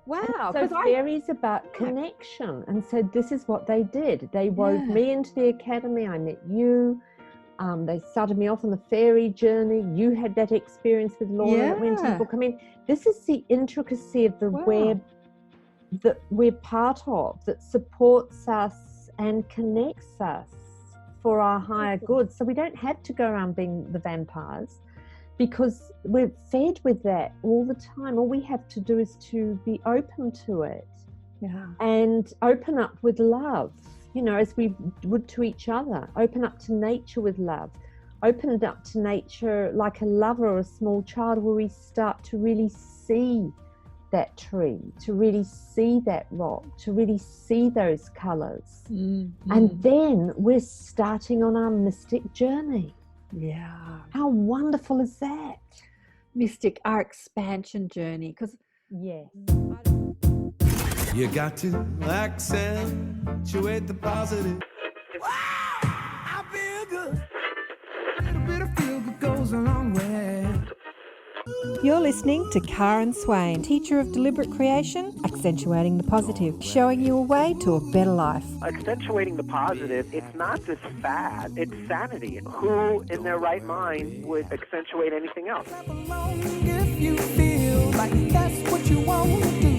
Wow. So fairies about connection. And so this is what they did. They wove me into the academy. I met you. They started me off on the fairy journey. You had that experience with Laura that went in the book. I mean, this is the intricacy of the web that we're part of, that supports us and connects us for our higher good. So we don't have to go around being the vampires, because we're fed with that all the time. All we have to do is to be open to it and open up with love, you know, as we would to each other. Open up to nature with love. Open up to nature like a lover or a small child, where we start to really see that tree, to really see that rock, to really see those colours. And then we're starting on our mystic journey. Yeah. How wonderful is that? Mystic, our expansion journey. Because yes, you got to accentuate the positive. Wow, I feel good. A little bit of feel good goes a long way. You're listening to Karen Swain, teacher of deliberate creation, accentuating the positive, showing you a way to a better life. Accentuating the positive, it's not just fad, it's sanity. Who in their right mind would accentuate anything else? If you feel like that's what you want to do.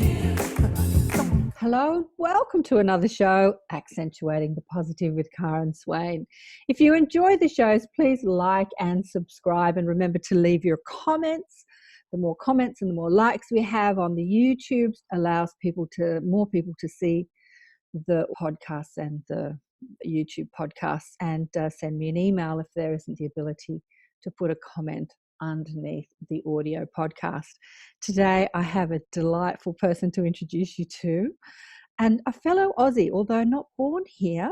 hello, welcome to another show, Accentuating the Positive with Karen Swain. If you enjoy the shows, please like and subscribe, and remember to leave your comments. The more comments and the more likes we have on the YouTube allows more people to see the podcasts and the YouTube podcasts, and send me an email if there isn't the ability to put a comment underneath the audio podcast. Today I have a delightful person to introduce you to, and a fellow Aussie, although not born here,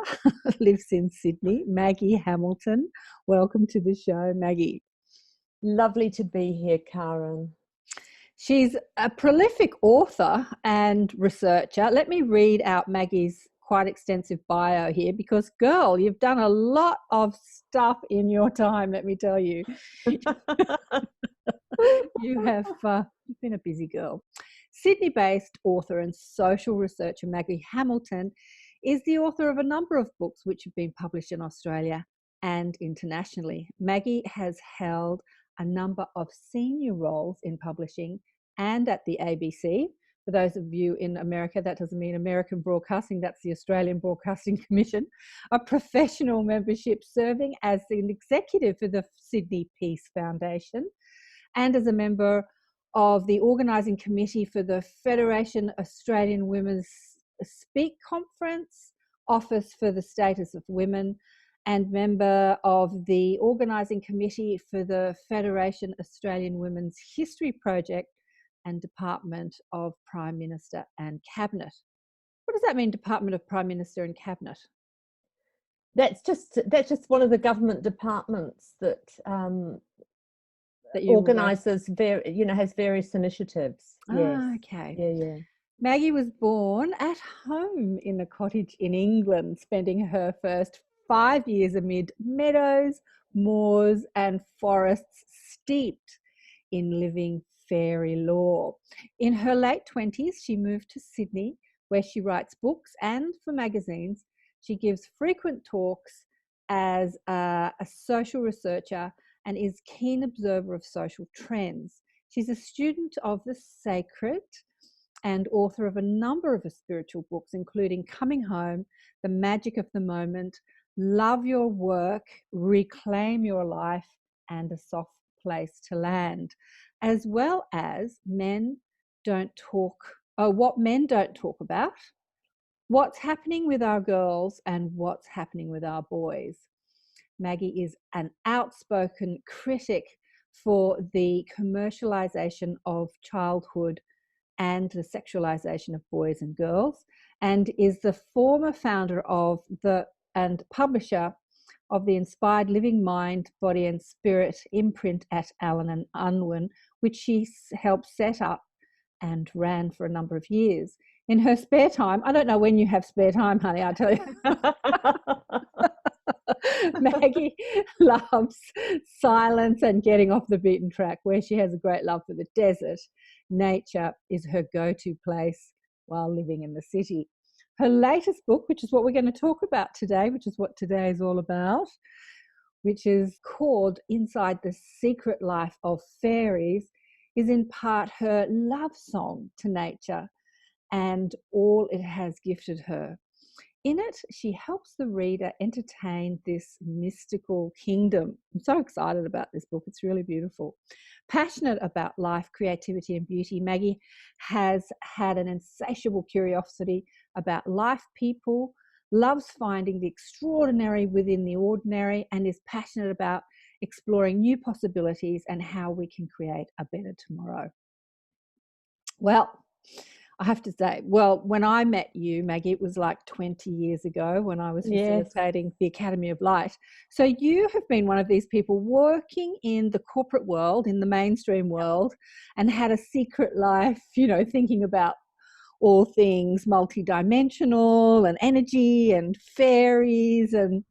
lives in Sydney, Maggie Hamilton. Welcome to the show, Maggie. lovely to be here, Karen. She's a prolific author and researcher. Let me read out Maggie's quite extensive bio here, because, girl, you've done a lot of stuff in your time, let me tell you. You've been a busy girl. Sydney-based author and social researcher Maggie Hamilton is the author of a number of books which have been published in Australia and internationally. Maggie has held a number of senior roles in publishing and at the ABC. For those of you in America, that doesn't mean American Broadcasting, that's the Australian Broadcasting Commission, a professional membership serving as an executive for the Sydney Peace Foundation, and as a member of the organising committee for the Federation Australian Women's Speak Conference, Office for the Status of Women, and member of the organising committee for the Federation Australian Women's History Project, and Department of Prime Minister and Cabinet. What does that mean, Department of Prime Minister and Cabinet? That's just one of the government departments that organises, has various initiatives. Yes. Okay. Yeah. Maggie was born at home in a cottage in England, spending her first 5 years amid meadows, moors, and forests steeped in living fairy lore. In her late 20s, she moved to Sydney, where she writes books, and for magazines, she gives frequent talks as a social researcher and is a keen observer of social trends. She's a student of the sacred and author of a number of spiritual books, including Coming Home, The Magic of the Moment, Love Your Work, Reclaim Your Life, and A Soft Place to Land, as well as What Men Don't Talk About, What's Happening with Our Girls, and What's Happening with Our Boys. Maggie is an outspoken critic for the commercialization of childhood and the sexualization of boys and girls, and is the former founder of and publisher of the Inspired Living Mind, Body and Spirit imprint at Allen and Unwin, which she helped set up and ran for a number of years. In her spare time, I don't know when you have spare time, honey, I tell you. Maggie loves silence and getting off the beaten track, where she has a great love for the desert nature is her go-to place while living in the city. Her latest book, which is what we're going to talk about today, which is what today is all about, which is called Inside the Secret Life of Fairies, is in part her love song to nature and all it has gifted her. In it, she helps the reader entertain this mystical kingdom. I'm so excited about this book. It's really beautiful. Passionate about life, creativity, and beauty, Maggie has had an insatiable curiosity about life, people, loves finding the extraordinary within the ordinary, and is passionate about exploring new possibilities and how we can create a better tomorrow. Well, I have to say, when I met you, Maggie, it was like 20 years ago when I was facilitating the Academy of Light. So you have been one of these people working in the corporate world, in the mainstream world, and had a secret life, thinking about all things multidimensional and energy and fairies. And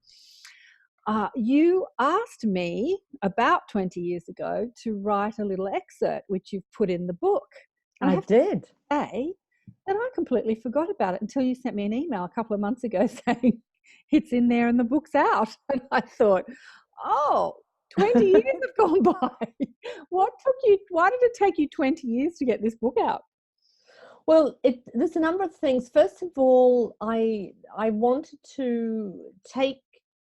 you asked me about 20 years ago to write a little excerpt, which you've put in the book. I did. Say that I completely forgot about it until you sent me an email a couple of months ago saying it's in there and the book's out. And I thought, 20 years have gone by. Why did it take you 20 years to get this book out? Well, there's a number of things. First of all, I wanted to take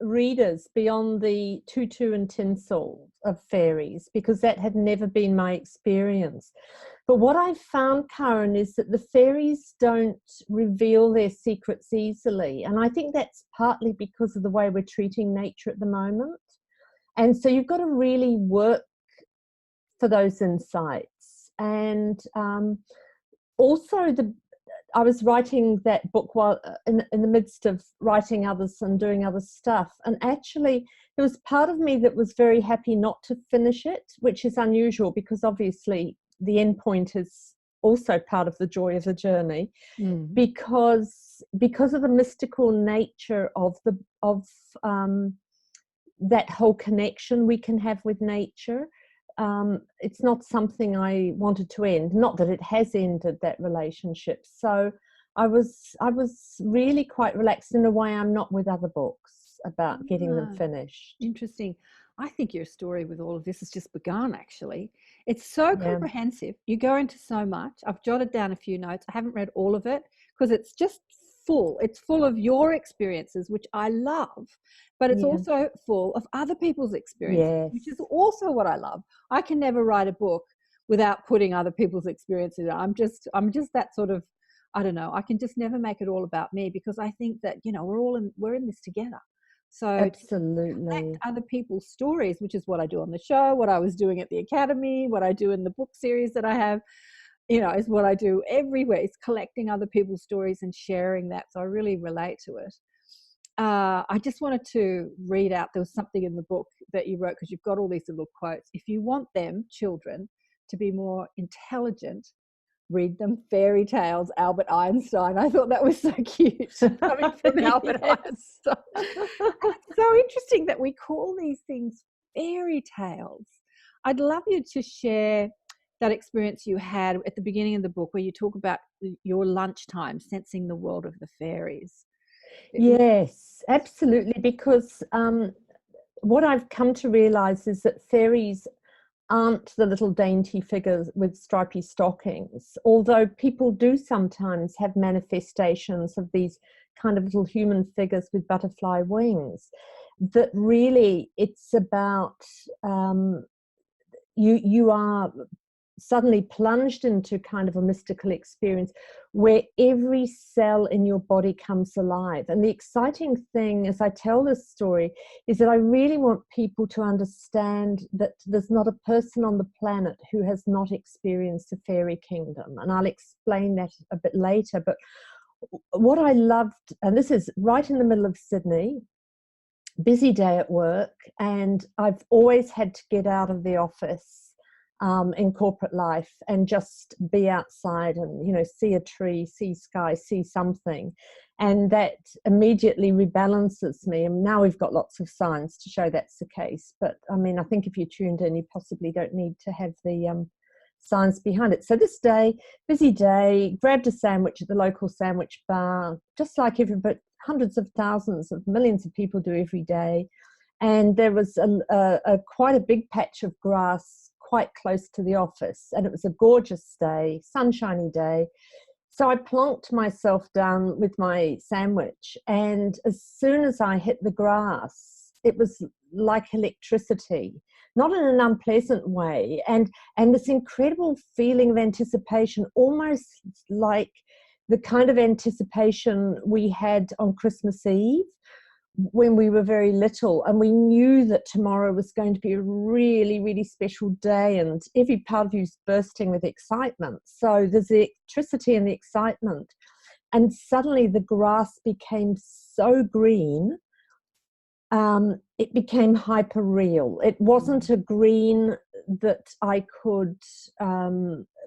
readers beyond the tutu and tinsel of fairies, because that had never been my experience. But what I found, Karen, is that the fairies don't reveal their secrets easily. And I think that's partly because of the way we're treating nature at the moment. And so you've got to really work for those insights. And also, I was writing that book while in the midst of writing others and doing other stuff. And actually, there was part of me that was very happy not to finish it, which is unusual because obviously the end point is also part of the joy of the journey, because of the mystical nature of that whole connection we can have with nature. It's not something I wanted to end, not that it has ended that relationship. So I was really quite relaxed in a way I'm not with other books about getting them finished. Interesting. I think your story with all of this has just begun, actually. It's so comprehensive. You go into so much. I've jotted down a few notes. I haven't read all of it because it's just full. It's full of your experiences, which I love, but it's also full of other people's experiences, which is also what I love. I can never write a book without putting other people's experiences. I'm just that sort of, I don't know. I can just never make it all about me because I think that, we're in this together. So absolutely, other people's stories, which is what I do on the show, what I was doing at the Academy, what I do in the book series that I have, is what I do everywhere. It's collecting other people's stories and sharing that. So I really relate to it. I just wanted to read out, there was something in the book that you wrote, because you've got all these little quotes. If you want them, children, to be more intelligent, read them fairy tales, Albert Einstein. I thought that was so cute, coming from Albert Einstein. It's so interesting that we call these things fairy tales. I'd love you to share that experience you had at the beginning of the book where you talk about your lunchtime, sensing the world of the fairies. Yes, absolutely, because what I've come to realize is that fairies aren't the little dainty figures with stripy stockings, although people do sometimes have manifestations of these kind of little human figures with butterfly wings, that really it's about you are suddenly plunged into kind of a mystical experience where every cell in your body comes alive. And the exciting thing as I tell this story is that I really want people to understand that there's not a person on the planet who has not experienced a fairy kingdom. And I'll explain that a bit later. But what I loved, and this is right in the middle of Sydney, busy day at work, and I've always had to get out of the office in corporate life and just be outside and see a tree, see sky, see something, and that immediately rebalances me. And now we've got lots of science to show that's the case, but I mean, I think if you tuned in, you possibly don't need to have the science behind it. So this day, busy day, grabbed a sandwich at the local sandwich bar, just like but hundreds of thousands of millions of people do every day. And there was quite a big patch of grass quite close to the office, and it was a gorgeous day, sunshiny day. So I plonked myself down with my sandwich, and as soon as I hit the grass, it was like electricity, not in an unpleasant way, and this incredible feeling of anticipation, almost like the kind of anticipation we had on Christmas Eve when we were very little, and we knew that tomorrow was going to be a really, really special day, and every part of you's bursting with excitement. So there's the electricity and the excitement, and suddenly the grass became so green, it became hyper real. It wasn't a green that I could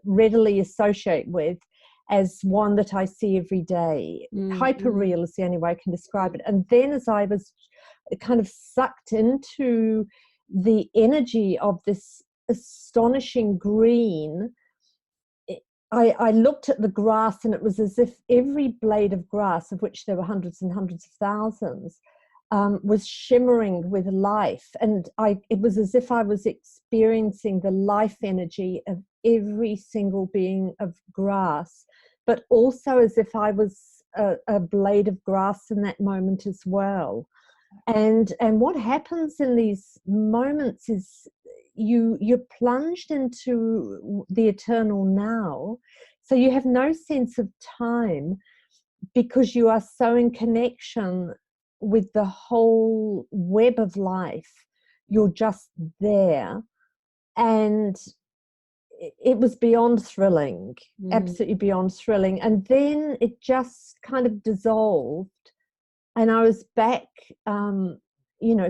readily associate with as one that I see every day. Hyper real is the only way I can describe it. And then as I was kind of sucked into the energy of this astonishing green, I looked at the grass, and it was as if every blade of grass, of which there were hundreds and hundreds of thousands, was shimmering with life. And it was as if I was experiencing the life energy of every single being of grass, but also as if I was a blade of grass in that moment as well. And what happens in these moments is you're plunged into the eternal now. So you have no sense of time, because you are so in connection with the whole web of life. You're just there. And it was beyond thrilling, absolutely beyond thrilling. And then it just kind of dissolved, and I was back,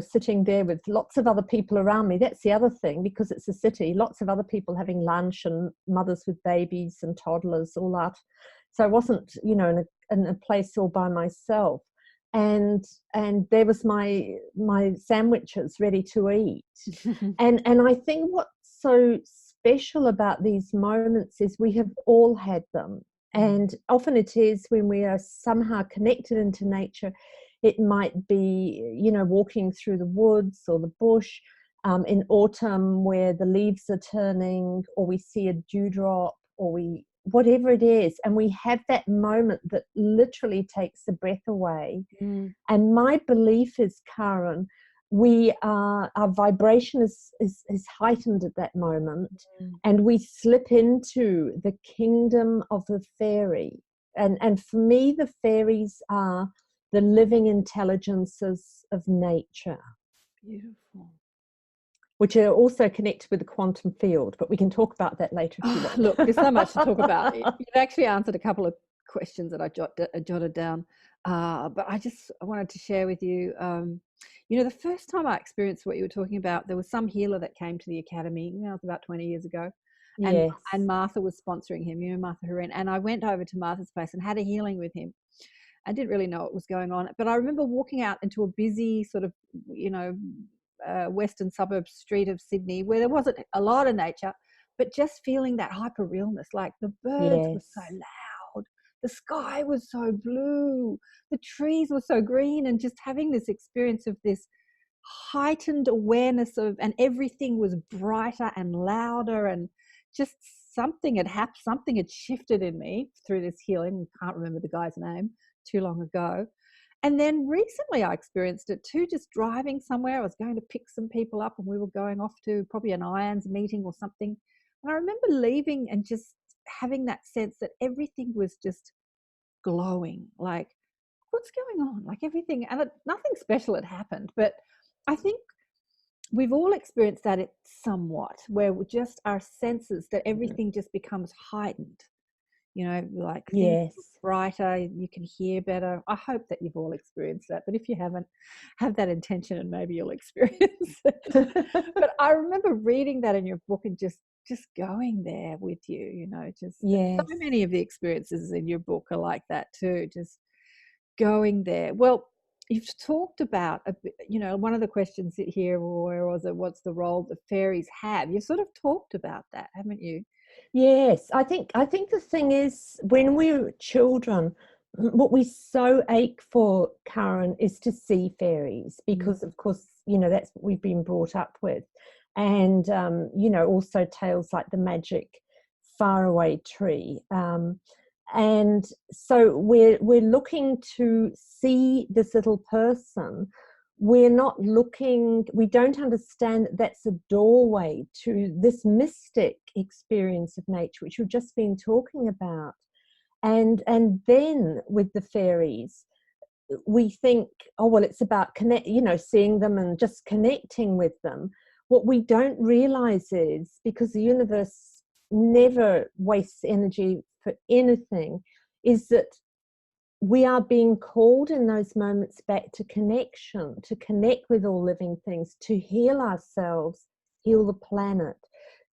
sitting there with lots of other people around me. That's the other thing, because it's a city, lots of other people having lunch, and mothers with babies and toddlers, all that. So I wasn't, in a place all by myself. And there was my sandwiches ready to eat. and I think what's so special about these moments is we have all had them, and often it is when we are somehow connected into nature. It might be walking through the woods or the bush in autumn, where the leaves are turning, or we see a dewdrop, or whatever it is, and we have that moment that literally takes the breath away. And my belief is, Karen, our vibration is heightened at that moment, and we slip into the kingdom of the fairy. And for me, the fairies are the living intelligences of nature. Beautiful. Which are also connected with the quantum field, but we can talk about that later if you want. Look, there's so much to talk about. You've actually answered a couple of questions that I jotted down, but I wanted to share with you, the first time I experienced what you were talking about, there was some healer that came to the academy, it was about 20 years ago, and Martha was sponsoring him, Martha Hurin, and I went over to Martha's place and had a healing with him. I didn't really know what was going on, but I remember walking out into a busy sort of, western suburb street of Sydney, where there wasn't a lot of nature, but just feeling that hyper realness, like the birds were so loud, the sky was so blue, the trees were so green, and just having this experience of this heightened awareness of, and everything was brighter and louder, and just something had happened, something had shifted in me through this healing. Can't remember the guy's name, too long ago. And then recently I experienced it too, just driving somewhere. I was going to pick some people up, and we were going off to probably an IONS meeting or something. And I remember leaving and just having that sense that everything was just glowing, like, what's going on? Like everything, and nothing special had happened. But I think we've all experienced that somewhat, where we just our senses, that everything just becomes heightened. Like things brighter, you can hear better. I hope that you've all experienced that, but if you haven't, have that intention and maybe you'll experience it. But I remember reading that in your book and just going there with you, so many of the experiences in your book are like that too, just going there. Well, you've talked about, one of the questions here, where was it, what's the role the fairies have? You sort of talked about that, haven't you? Yes, I think the thing is, when we're children, what we so ache for, Karen, is to see fairies, because of course, that's what we've been brought up with. And also tales like the magic faraway tree. And so we're looking to see this little person. We're not looking, we don't understand that that's a doorway to this mystic experience of nature, which we've just been talking about. And then with the fairies, we think, oh, well, it's about seeing them and just connecting with them. What we don't realize is, because the universe never wastes energy for anything, is that we are being called in those moments back to connection, to connect with all living things, to heal ourselves, heal the planet,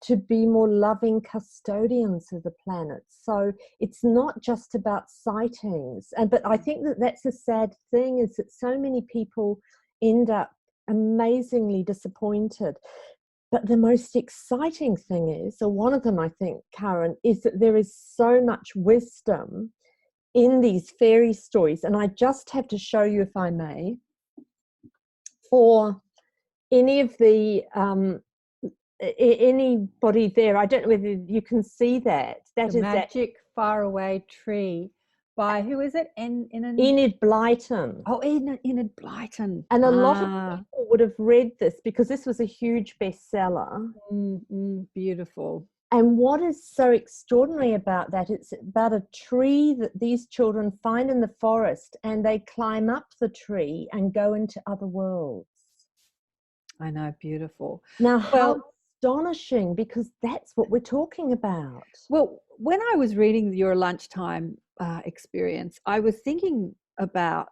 to be more loving custodians of the planet. So it's not just about sightings. But I think that that's a sad thing, is that so many people end up amazingly disappointed. But the most exciting thing is, or one of them, I think, Karen, is that there is so much wisdom in these fairy stories. And I just have to show you, if I may, for any of the anybody there, I don't know whether you can see that. That The is Magic Faraway Tree by, who is it? Enid Blyton. Oh, Enid Blyton. And a lot of people would have read this, because this was a huge bestseller. Beautiful. And what is so extraordinary about that, it's about a tree that these children find in the forest, and they climb up the tree and go into other worlds. I know, beautiful. Now, how astonishing, because that's what we're talking about. Well, when I was reading your lunchtime experience, I was thinking about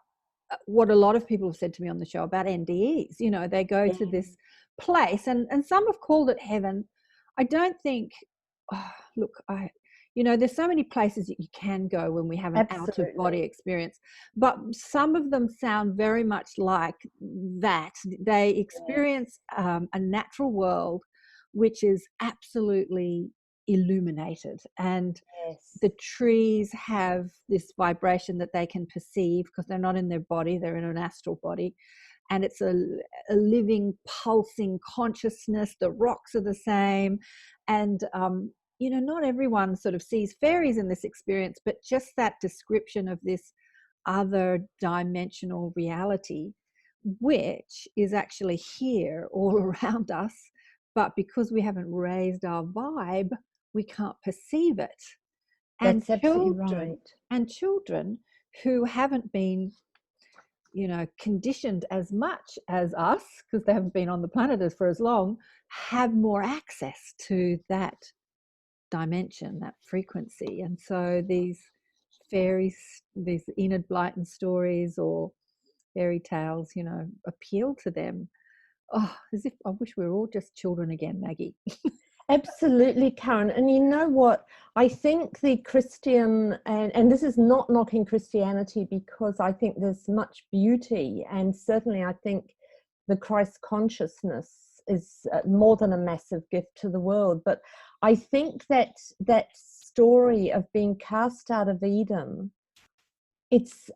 what a lot of people have said to me on the show about NDEs. They go to this place, and some have called it heaven. I don't think, there's so many places that you can go when we have an out-of-body experience, but some of them sound very much like that. They experience a natural world which is absolutely illuminated, and the trees have this vibration that they can perceive, because they're not in their body, they're in an astral body, and it's a living, pulsing consciousness. The rocks are the same, and not everyone sort of sees fairies in this experience, but just that description of this other dimensional reality, which is actually here all around us, but because we haven't raised our vibe, we can't perceive it. That's absolutely right. And children who haven't been, conditioned as much as us, because they haven't been on the planet for as long, have more access to that dimension, that frequency. And so these fairies, these Enid Blyton stories or fairy tales, appeal to them. Oh, as if I wish we were all just children again, Maggie. Absolutely, Karen. And you know what? I think the Christian, and this is not knocking Christianity, because I think there's much beauty, and certainly I think the Christ consciousness is more than a massive gift to the world. But I think that story of being cast out of Eden,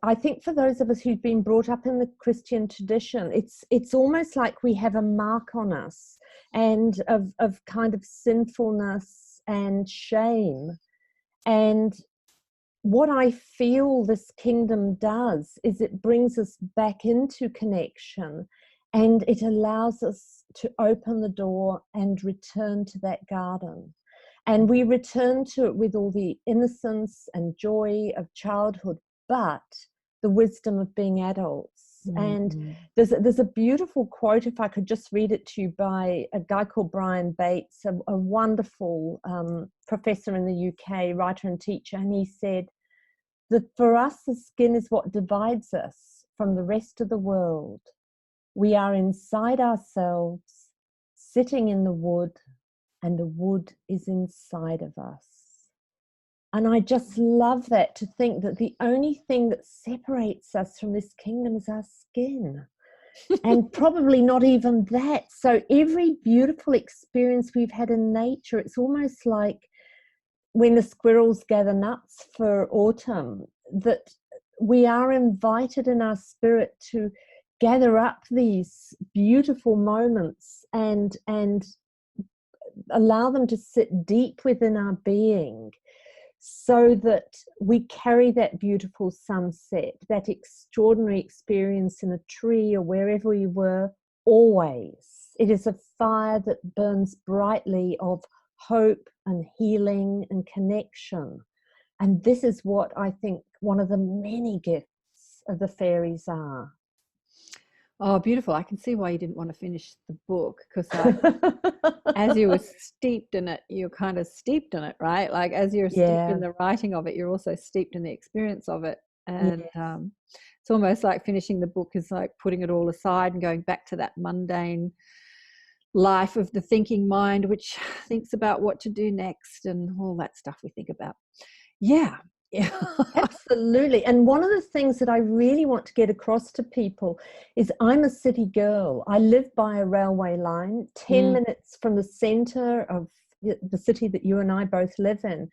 I think for those of us who've been brought up in the Christian tradition, it's almost like we have a mark on us, and of kind of sinfulness and shame. And what I feel this kingdom does is it brings us back into connection, and it allows us to open the door and return to that garden. And we return to it with all the innocence and joy of childhood, but the wisdom of being adults. And there's a beautiful quote, if I could just read it to you, by a guy called Brian Bates, a wonderful professor in the UK, writer and teacher. And he said that for us, the skin is what divides us from the rest of the world. We are inside ourselves, sitting in the wood, and the wood is inside of us. And I just love that, to think that the only thing that separates us from this kingdom is our skin. And probably not even that. So every beautiful experience we've had in nature, it's almost like when the squirrels gather nuts for autumn, that we are invited in our spirit to gather up these beautiful moments and allow them to sit deep within our being, so that we carry that beautiful sunset, that extraordinary experience in a tree or wherever we were, always. It is a fire that burns brightly of hope and healing and connection. And this is what I think one of the many gifts of the fairies are. Oh, beautiful. I can see why you didn't want to finish the book, because as you were steeped in it, you're kind of steeped in it, right? Like as you're steeped in the writing of it, you're also steeped in the experience of it. And it's almost like finishing the book is like putting it all aside and going back to that mundane life of the thinking mind, which thinks about what to do next and all that stuff we think about. Yeah. Absolutely. And one of the things that I really want to get across to people is I'm a city girl. I live by a railway line 10 minutes from the center of the city that you and I both live in.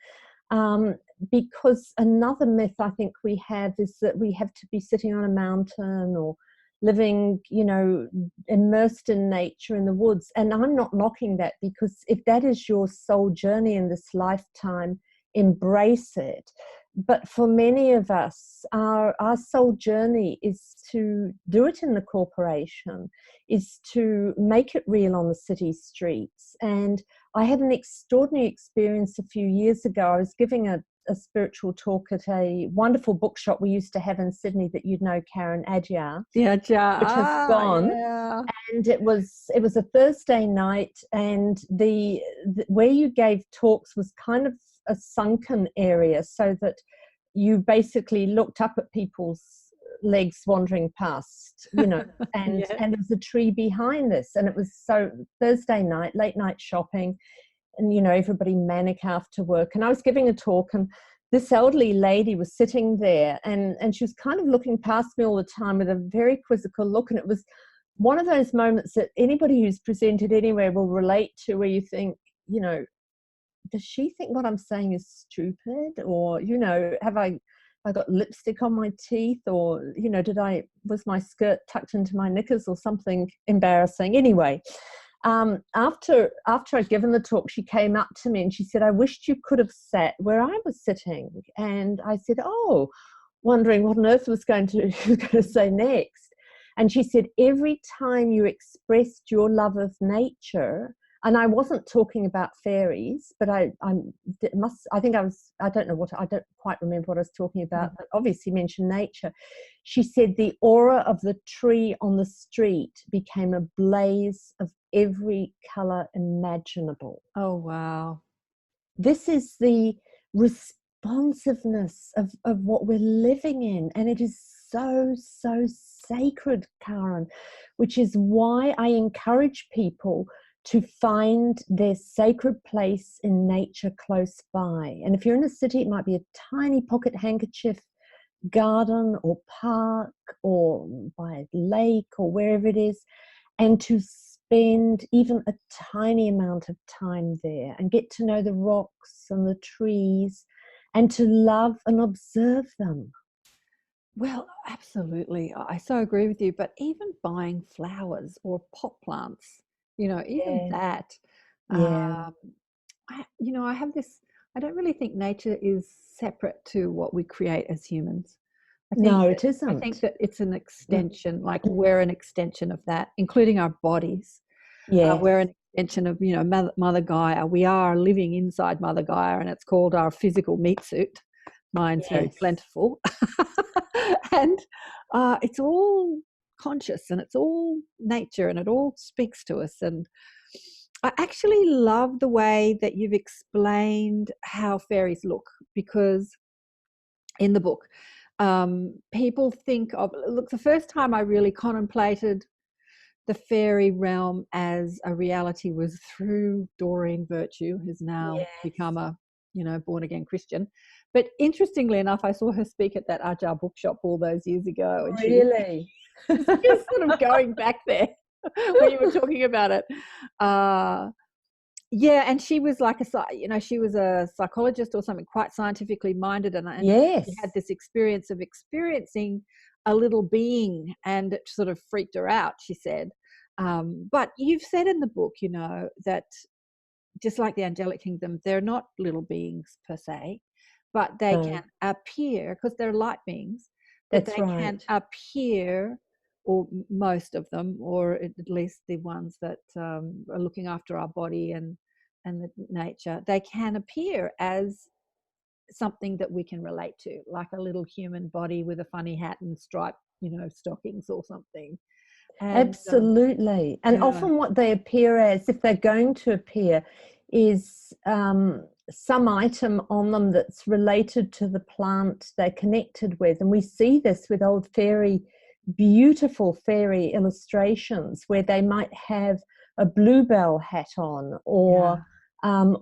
Because another myth I think we have is that we have to be sitting on a mountain or living, you know, immersed in nature in the woods. And I'm not knocking that, because if that is your soul journey in this lifetime, embrace it. But for many of us, our soul journey is to do it in the corporation, is to make it real on the city streets. And I had an extraordinary experience a few years ago. I was giving a spiritual talk at a wonderful bookshop we used to have in Sydney that you'd know, Karen, Adyar, which has gone. Yeah. And it was a Thursday night, and the where you gave talks was kind of a sunken area, so that you basically looked up at people's legs wandering past, you know, and and there's a tree behind this, and it was so Thursday night, late night shopping, and you know, everybody manic after work, and I was giving a talk, and this elderly lady was sitting there, and she was kind of looking past me all the time with a very quizzical look, and it was one of those moments that anybody who's presented anywhere will relate to, where you think, you know, does she think what I'm saying is stupid? Or, you know, have I got lipstick on my teeth? Or, you know, was my skirt tucked into my knickers or something embarrassing? Anyway, after I'd given the talk, she came up to me and she said, I wished you could have sat where I was sitting. And I said, oh, wondering what on earth was going to say next. And she said, every time you expressed your love of nature, and I wasn't talking about fairies, but I don't quite remember what I was talking about, but obviously mentioned nature. She said the aura of the tree on the street became a blaze of every color imaginable. Oh, wow. This is the responsiveness of what we're living in. And it is so, so sacred, Karen, which is why I encourage people to find their sacred place in nature close by. And if you're in a city, it might be a tiny pocket handkerchief garden or park or by a lake or wherever it is, and to spend even a tiny amount of time there and get to know the rocks and the trees and to love and observe them. Well, absolutely. I so agree with you. But even buying flowers or pot plants, you know, even that, I have this, I don't really think nature is separate to what we create as humans. It isn't. I think that it's an extension, like we're an extension of that, including our bodies. We're an extension of, you know, Mother Gaia. We are living inside Mother Gaia, and it's called our physical meat suit. Mine's very plentiful. And it's all conscious, and it's all nature, and it all speaks to us. And I actually love the way that you've explained how fairies look, because in the book, people think of, look, the first time I really contemplated the fairy realm as a reality was through Doreen Virtue, who's now become a, you know, born again Christian. But interestingly enough, I saw her speak at that Adyar bookshop all those years ago. And really? She's sort of going back there when you were talking about it. Yeah, and she was like she was a psychologist or something, quite scientifically minded, and Yes. she had this experience of experiencing a little being, and it sort of freaked her out, she said. But you've said in the book, that just like the angelic kingdom, they're not little beings per se, but they No. can appear, because they're light beings, that That's they right. can appear, or most of them, or at least the ones that are looking after our body and the nature, they can appear as something that we can relate to, like a little human body with a funny hat and striped, stockings or something. And Absolutely. And yeah. often what they appear as, if they're going to appear, is some item on them that's related to the plant they're connected with. And we see this with old beautiful fairy illustrations, where they might have a bluebell hat on, or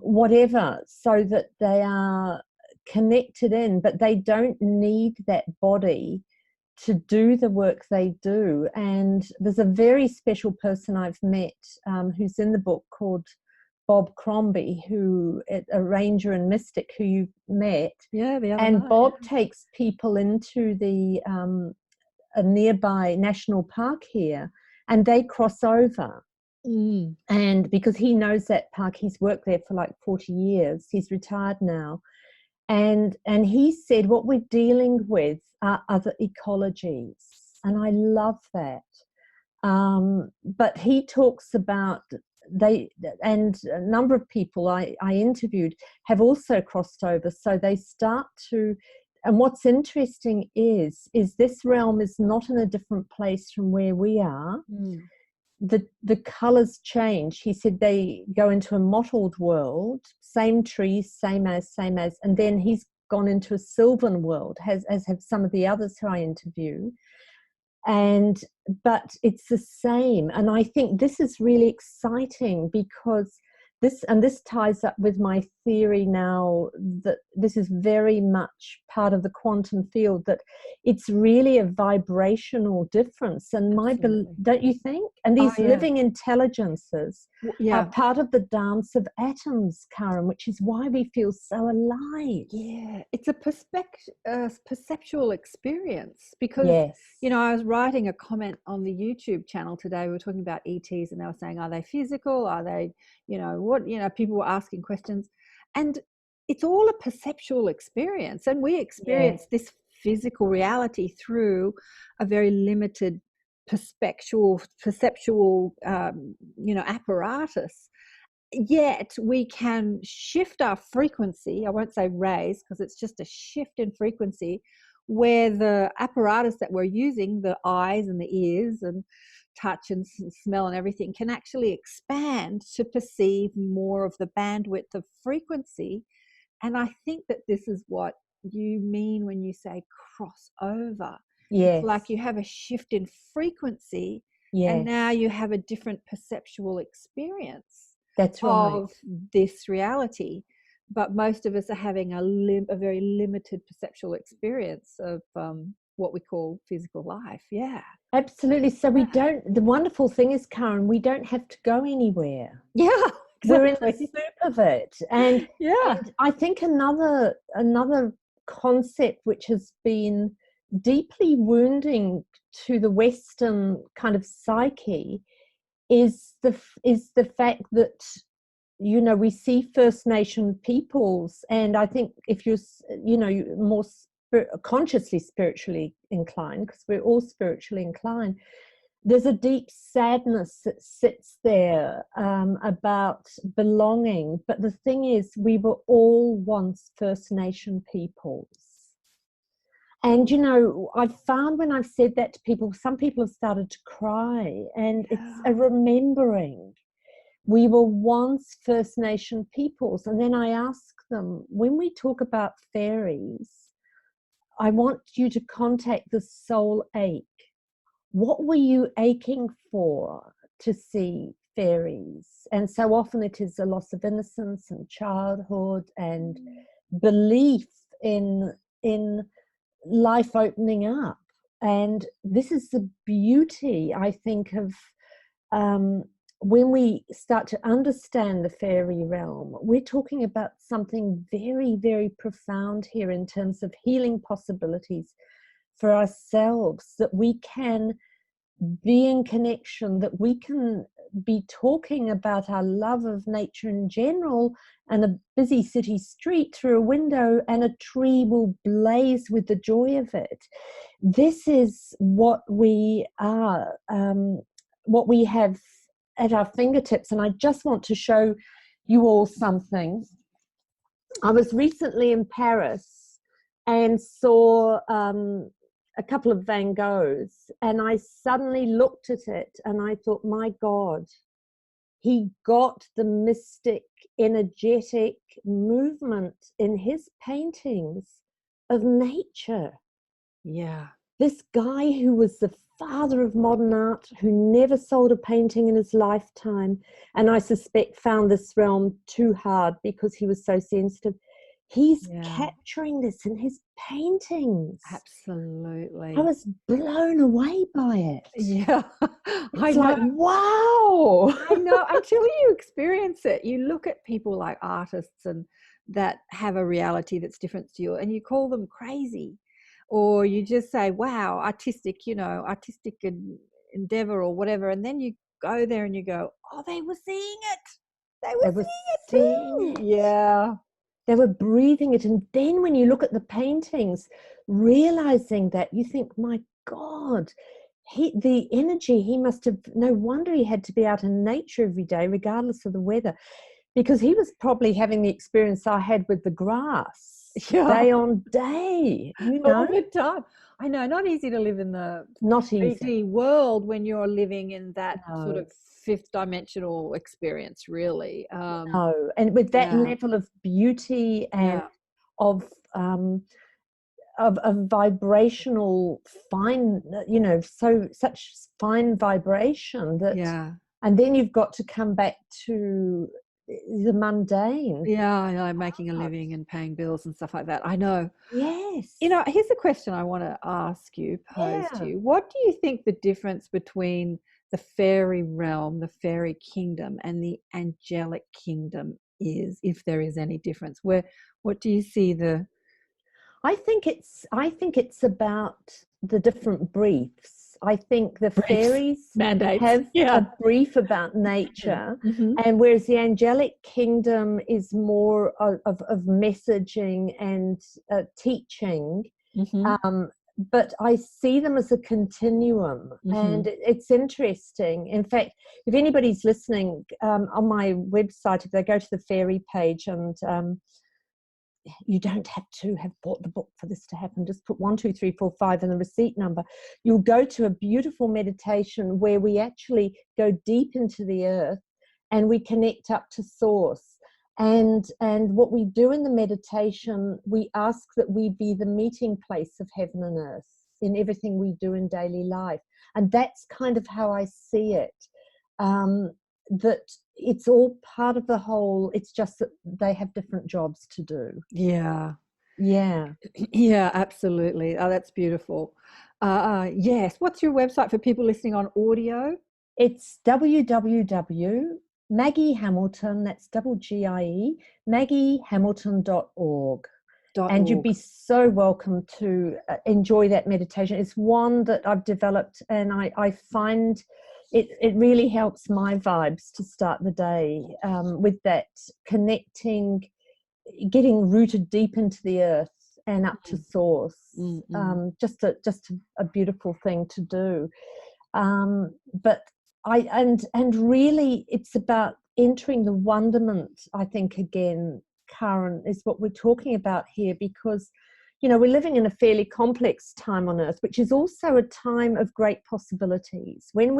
whatever, so that they are connected in, but they don't need that body to do the work they do. And there's a very special person I've met who's in the book, called Bob Crombie, who a ranger and mystic who you've met. Yeah, the other and night, Bob takes people into the a nearby national park here, and they cross over. And because he knows that park, he's worked there for like 40 years. He's retired now. And he said, what we're dealing with are other ecologies. And I love that. But he talks about and a number of people I interviewed have also crossed over. So they start to, and what's interesting is this realm is not in a different place from where we are. The colors change. He said they go into a mottled world, same trees, same as, and then he's gone into a sylvan world, as have some of the others who I interview. But it's the same. And I think this is really exciting, because this ties up with my theory now, that this is very much part of the quantum field, that it's really a vibrational difference. And don't you think? And these living intelligences are part of the dance of atoms, Karen, which is why we feel so alive. Yeah, it's a perceptual experience, because I was writing a comment on the YouTube channel today. We were talking about ETs, and they were saying, are they physical? Are they, people were asking questions, and it's all a perceptual experience, and we experience this physical reality through a very limited perceptual apparatus. Yet we can shift our frequency. I won't say raise, because it's just a shift in frequency, where the apparatus that we're using, the eyes and the ears and touch and smell and everything, can actually expand to perceive more of the bandwidth of frequency. And I think that this is what you mean when you say crossover. It's like you have a shift in frequency, and now you have a different perceptual experience. That's right. Of this reality. But most of us are having a very limited perceptual experience of what we call physical life. Yeah, absolutely. So we don't, the wonderful thing is, Karen, we don't have to go anywhere. Yeah, exactly. We're in the soup of it. And and I think another concept which has been deeply wounding to the Western kind of psyche is the fact that, we see First Nation peoples, and I think if you're, more consciously spiritually inclined, because we're all spiritually inclined, there's a deep sadness that sits there about belonging. But the thing is, we were all once First Nation peoples. And, I've found when I've said that to people, some people have started to cry, and it's a remembering. We were once First Nation peoples. And then I ask them, when we talk about fairies, I want you to contact the soul ache. What were you aching for to see fairies? And so often it is a loss of innocence and childhood and belief in life opening up. And this is the beauty, I think, of when we start to understand the fairy realm, we're talking about something very, very profound here in terms of healing possibilities for ourselves, that we can be in connection, that we can be talking about our love of nature in general, and a busy city street through a window, and a tree will blaze with the joy of it. This is what we are, what we have at our fingertips. And I just want to show you all something. I was recently in Paris and saw a couple of Van Goghs, and I suddenly looked at it and I thought, my God, he got the mystic, energetic movement in his paintings of nature. Yeah. This guy who was the father of modern art, who never sold a painting in his lifetime, and I suspect found this realm too hard because he was so sensitive. He's capturing this in his paintings. Absolutely. I was blown away by it. Yeah. It's like, wow. I know, until you experience it. You look at people like artists and that have a reality that's different to you, and you call them crazy. Or you just say, wow, artistic endeavor or whatever. And then you go there and you go, oh, they were seeing it. They were seeing it too. Yeah. They were breathing it. And then when you look at the paintings, realizing that, you think, my God, the energy, he must have, no wonder he had to be out in nature every day, regardless of the weather, because he was probably having the experience I had with the grass. Day on day, all the time. I know, not easy to live in the 3D world when you're living in that sort of fifth dimensional experience, really. No, and with that level of beauty and of vibrational fine, such fine vibration that, and then you've got to come back to the mundane. Making a living and paying bills and stuff like that. I know. Yes. Here's a question I want to pose to you. What do you think the difference between the fairy realm, the fairy kingdom, and the angelic kingdom is, if there is any difference? What do you see the... I think it's about the different briefs. I think the fairies mandates have a brief about nature, and whereas the angelic kingdom is more of messaging and teaching, but I see them as a continuum, and it's interesting. In fact, if anybody's listening, on my website, if they go to the fairy page, and you don't have to have bought the book for this to happen. Just put 1, 2, 3, 4, 5 and the receipt number. You'll go to a beautiful meditation where we actually go deep into the earth and we connect up to source. And what we do in the meditation, we ask that we be the meeting place of heaven and earth in everything we do in daily life. And that's kind of how I see it. That it's all part of the whole. It's just that they have different jobs to do. Yeah, absolutely. Oh, that's beautiful. Yes. What's your website for people listening on audio? It's www.Maggie Hamilton, that's GIE, maggiehamilton.org. And you'd be so welcome to enjoy that meditation. It's one that I've developed, and I find it really helps my vibes to start the day with that connecting, getting rooted deep into the earth and up to source. Just a beautiful thing to do. But really it's about entering the wonderment, I think, again, Karen, is what we're talking about here, because we're living in a fairly complex time on earth, which is also a time of great possibilities. When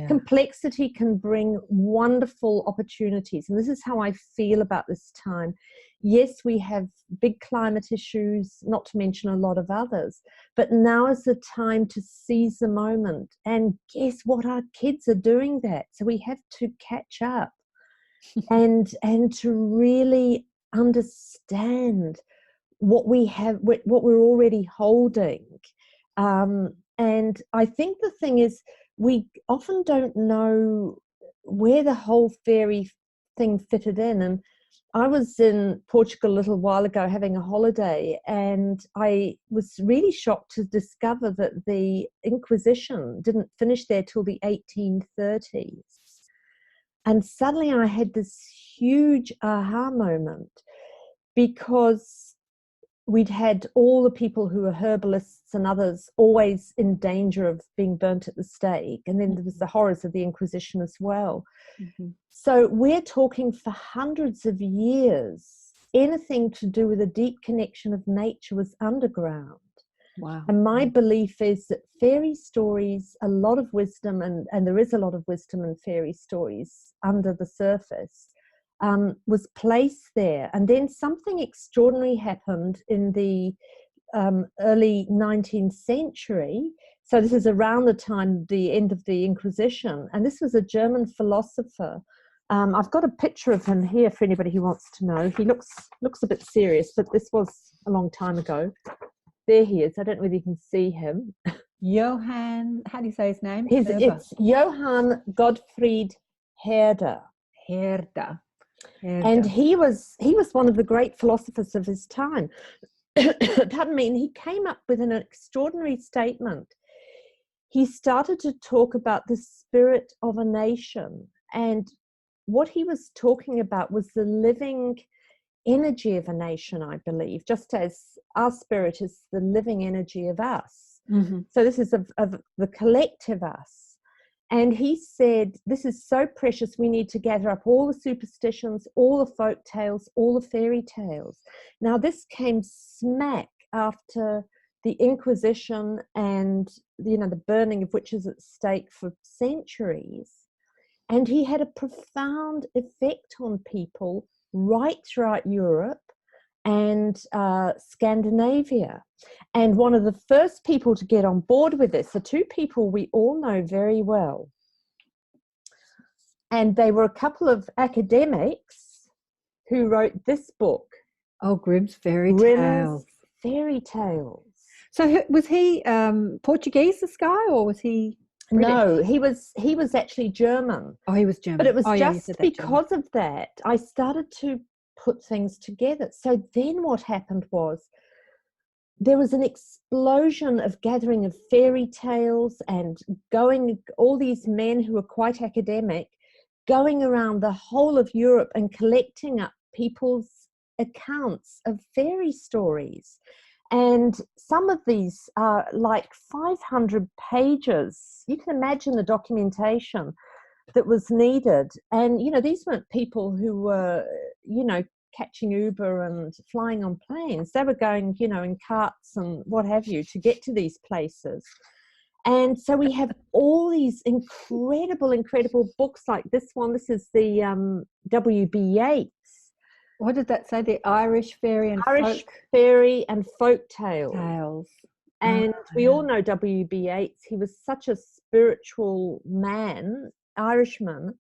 complexity can bring wonderful opportunities. And this is how I feel about this time. Yes, we have big climate issues, not to mention a lot of others, but now is the time to seize the moment. And guess what? Our kids are doing that. So we have to catch up and to really understand what we have, what we're already holding. And I think the thing is, we often don't know where the whole fairy thing fitted in. And I was in Portugal a little while ago having a holiday, and I was really shocked to discover that the Inquisition didn't finish there till the 1830s. And suddenly I had this huge aha moment, because we'd had all the people who were herbalists and others always in danger of being burnt at the stake. And then there was the horrors of the Inquisition as well. Mm-hmm. So we're talking for hundreds of years, anything to do with a deep connection of nature was underground. Wow. And my belief is that fairy stories, a lot of wisdom, and there is a lot of wisdom in fairy stories under the surface, was placed there. And then something extraordinary happened in the early 19th century. So this is around the time, the end of the Inquisition. And this was a German philosopher. I've got a picture of him here for anybody who wants to know. He looks a bit serious, but this was a long time ago. There he is. I don't know whether you can see him. Johann, how do you say his name? It's Johann Gottfried Herder. Herder. And he was one of the great philosophers of his time. Pardon me. And he came up with an extraordinary statement. He started to talk about the spirit of a nation. And what he was talking about was the living energy of a nation, I believe, just as our spirit is the living energy of us. Mm-hmm. So this is of the collective us. And he said, this is so precious, we need to gather up all the superstitions, all the folk tales, all the fairy tales. Now, this came smack after the Inquisition and, the burning of witches at stake for centuries. And he had a profound effect on people right throughout Europe and Scandinavia. And one of the first people to get on board with this are two people we all know very well. And they were a couple of academics who wrote this book. Oh, Grimm's Fairy Tales. Fairy Tales. So was he Portuguese, this guy, or was he British? No, he was actually German. Oh, he was German. But it was yeah, just because of that, I started to put things together. So then what happened was there was an explosion of gathering of fairy tales and all these men who were quite academic, going around the whole of Europe and collecting up people's accounts of fairy stories. And some of these are like 500 pages. You can imagine the documentation that was needed. And, these weren't people who were, catching Uber and flying on planes. They were going, in carts and what have you to get to these places. And so we have all these incredible books like this one. This is the W.B. Yeats. What did that say? The Irish Fairy and Folk Tales. And we all know W.B. Yeats. He was such a spiritual man, Irishman.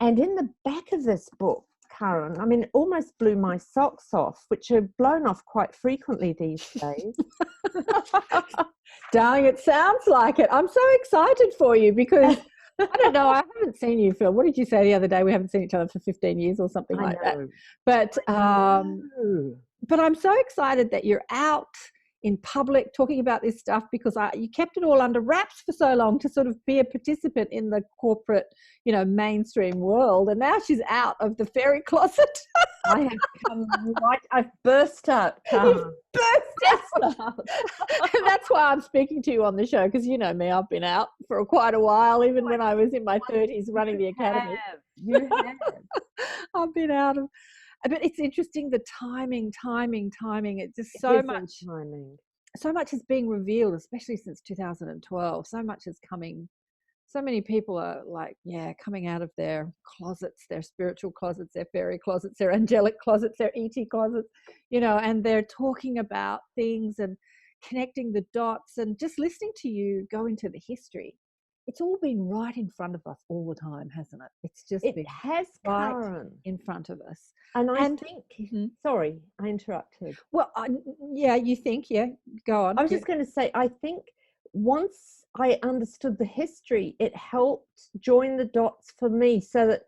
And in the back of this book, Karen, I mean, it almost blew my socks off, which are blown off quite frequently these days. Darling, it sounds like it. I'm so excited for you because I don't know. I haven't seen you, Phil. What did you say the other day? We haven't seen each other for 15 years or something like that. But I'm so excited that you're out in public talking about this stuff because you kept it all under wraps for so long to sort of be a participant in the corporate, mainstream world. And now she's out of the fairy closet. I have come right. I've burst out. Burst out. And that's why I'm speaking to you on the show because you know me, I've been out for quite a while, even when I was in my 30s running the academy. You have. I've been out of. But it's interesting, the timing. It's just so much timing. So much is being revealed, especially since 2012. So much is coming. So many people are coming out of their closets, their spiritual closets, their fairy closets, their angelic closets, their ET closets, and they're talking about things and connecting the dots and just listening to you go into the history. It's all been right in front of us all the time, hasn't it? It's just been has, right Karen. in front of us. And I think, sorry, I interrupted. Well, you think, go on. I was just going to say, I think once I understood the history, it helped join the dots for me, so that,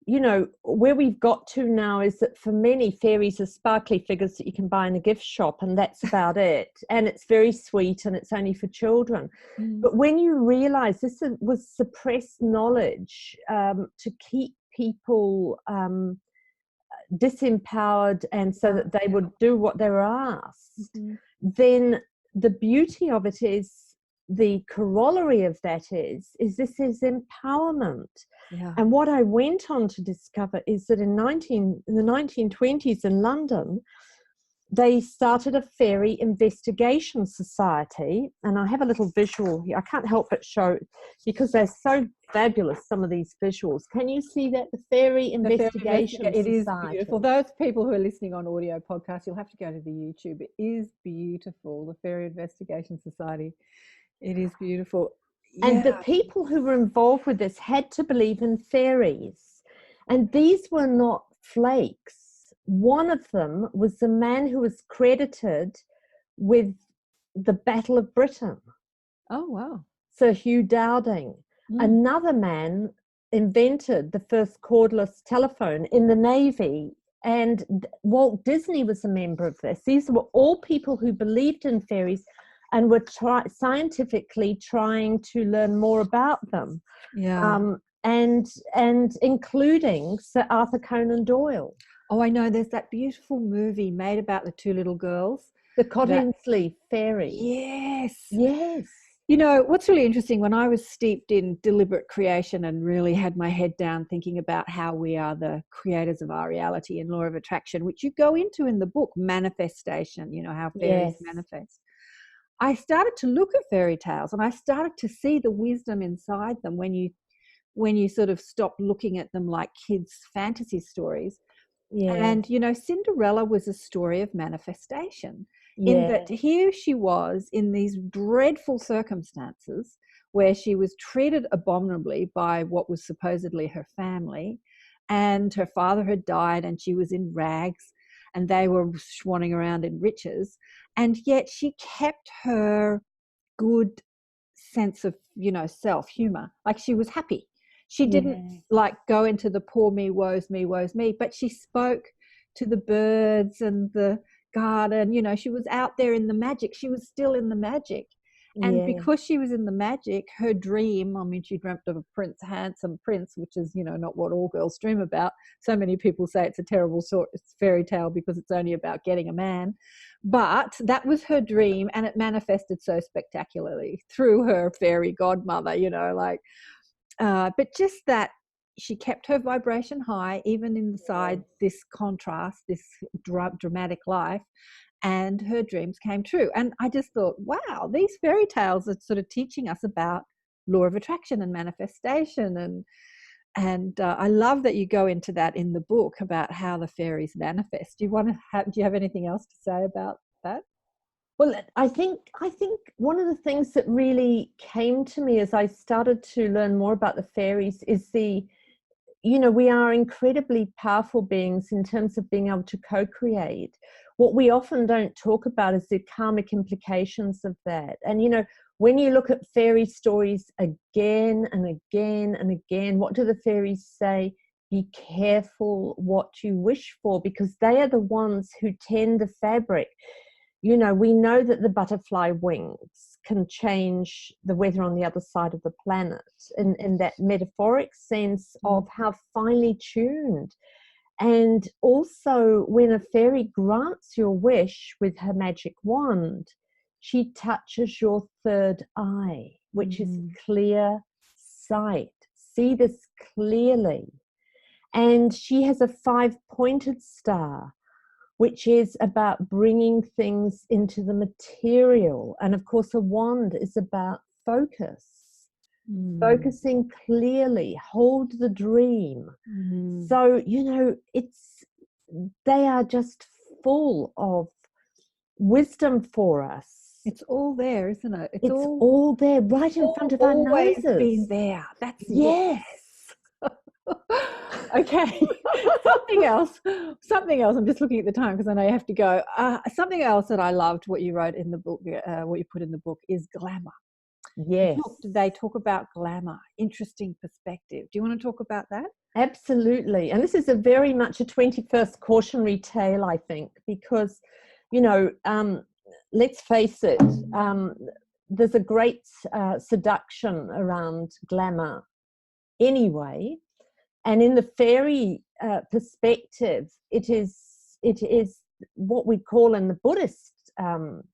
you know, where we've got to now is that for many, fairies are sparkly figures that you can buy in a gift shop, and that's about it. And it's very sweet, and it's only for children. But when you realize this was suppressed knowledge to keep people disempowered, and so that they would do what they were asked, then the beauty of it is, the corollary of that is this is empowerment. And what I went on to discover is that in the 1920s in London, they started a fairy investigation society. And I have a little visual here. I can't help but show, because they're so fabulous, some of these visuals. Can you see that? The Fairy Investigation Society. It is beautiful. Those people who are listening on audio podcast, you'll have to go to the YouTube. It is beautiful, the Fairy Investigation Society. It is beautiful. And the people who were involved with this had to believe in fairies. And these were not flakes. One of them was the man who was credited with the Battle of Britain. Oh, wow. Sir Hugh Dowding. Another man invented the first cordless telephone in the Navy. And Walt Disney was a member of this. These were all people who believed in fairies and were scientifically trying to learn more about them. And including Sir Arthur Conan Doyle. Oh, I know. There's that beautiful movie made about the two little girls. The Cottingley Fairy. Yes. Yes. You know, what's really interesting, when I was steeped in deliberate creation and really had my head down thinking about how we are the creators of our reality and law of attraction, which you go into in the book, manifestation, you know, how fairies manifest. I started to look at fairy tales, and I started to see the wisdom inside them when you sort of stop looking at them like kids' fantasy stories. And, you know, Cinderella was a story of manifestation, in that here she was in these dreadful circumstances where she was treated abominably by what was supposedly her family, and her father had died and she was in rags and they were swanning around in riches. And yet she kept her good sense of, you know, self-humor. Like, she was happy. She didn't like go into the poor me, woes me, but she spoke to the birds and the garden. You know, she was out there in the magic. She was still in the magic. And because she was in the magic, her dream, I mean, she dreamt of a prince, handsome prince, which is, you know, not what all girls dream about. So many people say it's a terrible fairy tale because it's only about getting a man. But that was her dream, and it manifested so spectacularly through her fairy godmother, you know, like, but just that she kept her vibration high, even inside this contrast, this dramatic life, and her dreams came true. And I just thought, wow, these fairy tales are sort of teaching us about law of attraction and manifestation. And I love that you go into that in the book about how the fairies manifest. Do you have anything else to say about that? Well, I think one of the things that really came to me as I started to learn more about the fairies is we are incredibly powerful beings in terms of being able to co-create. What we often don't talk about is the karmic implications of that. And, you know, when you look at fairy stories again and again and again, what do the fairies say? Be careful what you wish for, because they are the ones who tend the fabric. You know, we know that the butterfly wings can change the weather on the other side of the planet in that metaphoric sense of how finely tuned. And also, when a fairy grants your wish with her magic wand, she touches your third eye, which is clear sight. See this clearly. And she has a 5-pointed star, which is about bringing things into the material. And of course, a wand is about focus, focusing clearly, hold the dream. So, you know, they are just full of wisdom for us. It's all there, isn't it? It's all there, right in front of our noses. Always been there. That's yes. Okay. Something else. I'm just looking at the time because I know you have to go. Something else that I loved what you wrote in the book, what you put in the book, is glamour. Yes. They talk about glamour, interesting perspective. Do you want to talk about that? Absolutely. And this is a very much a 21st cautionary tale, I think, because, you know, let's face it, there's a great seduction around glamour anyway. And in the fairy perspective, it is what we call in the Buddhist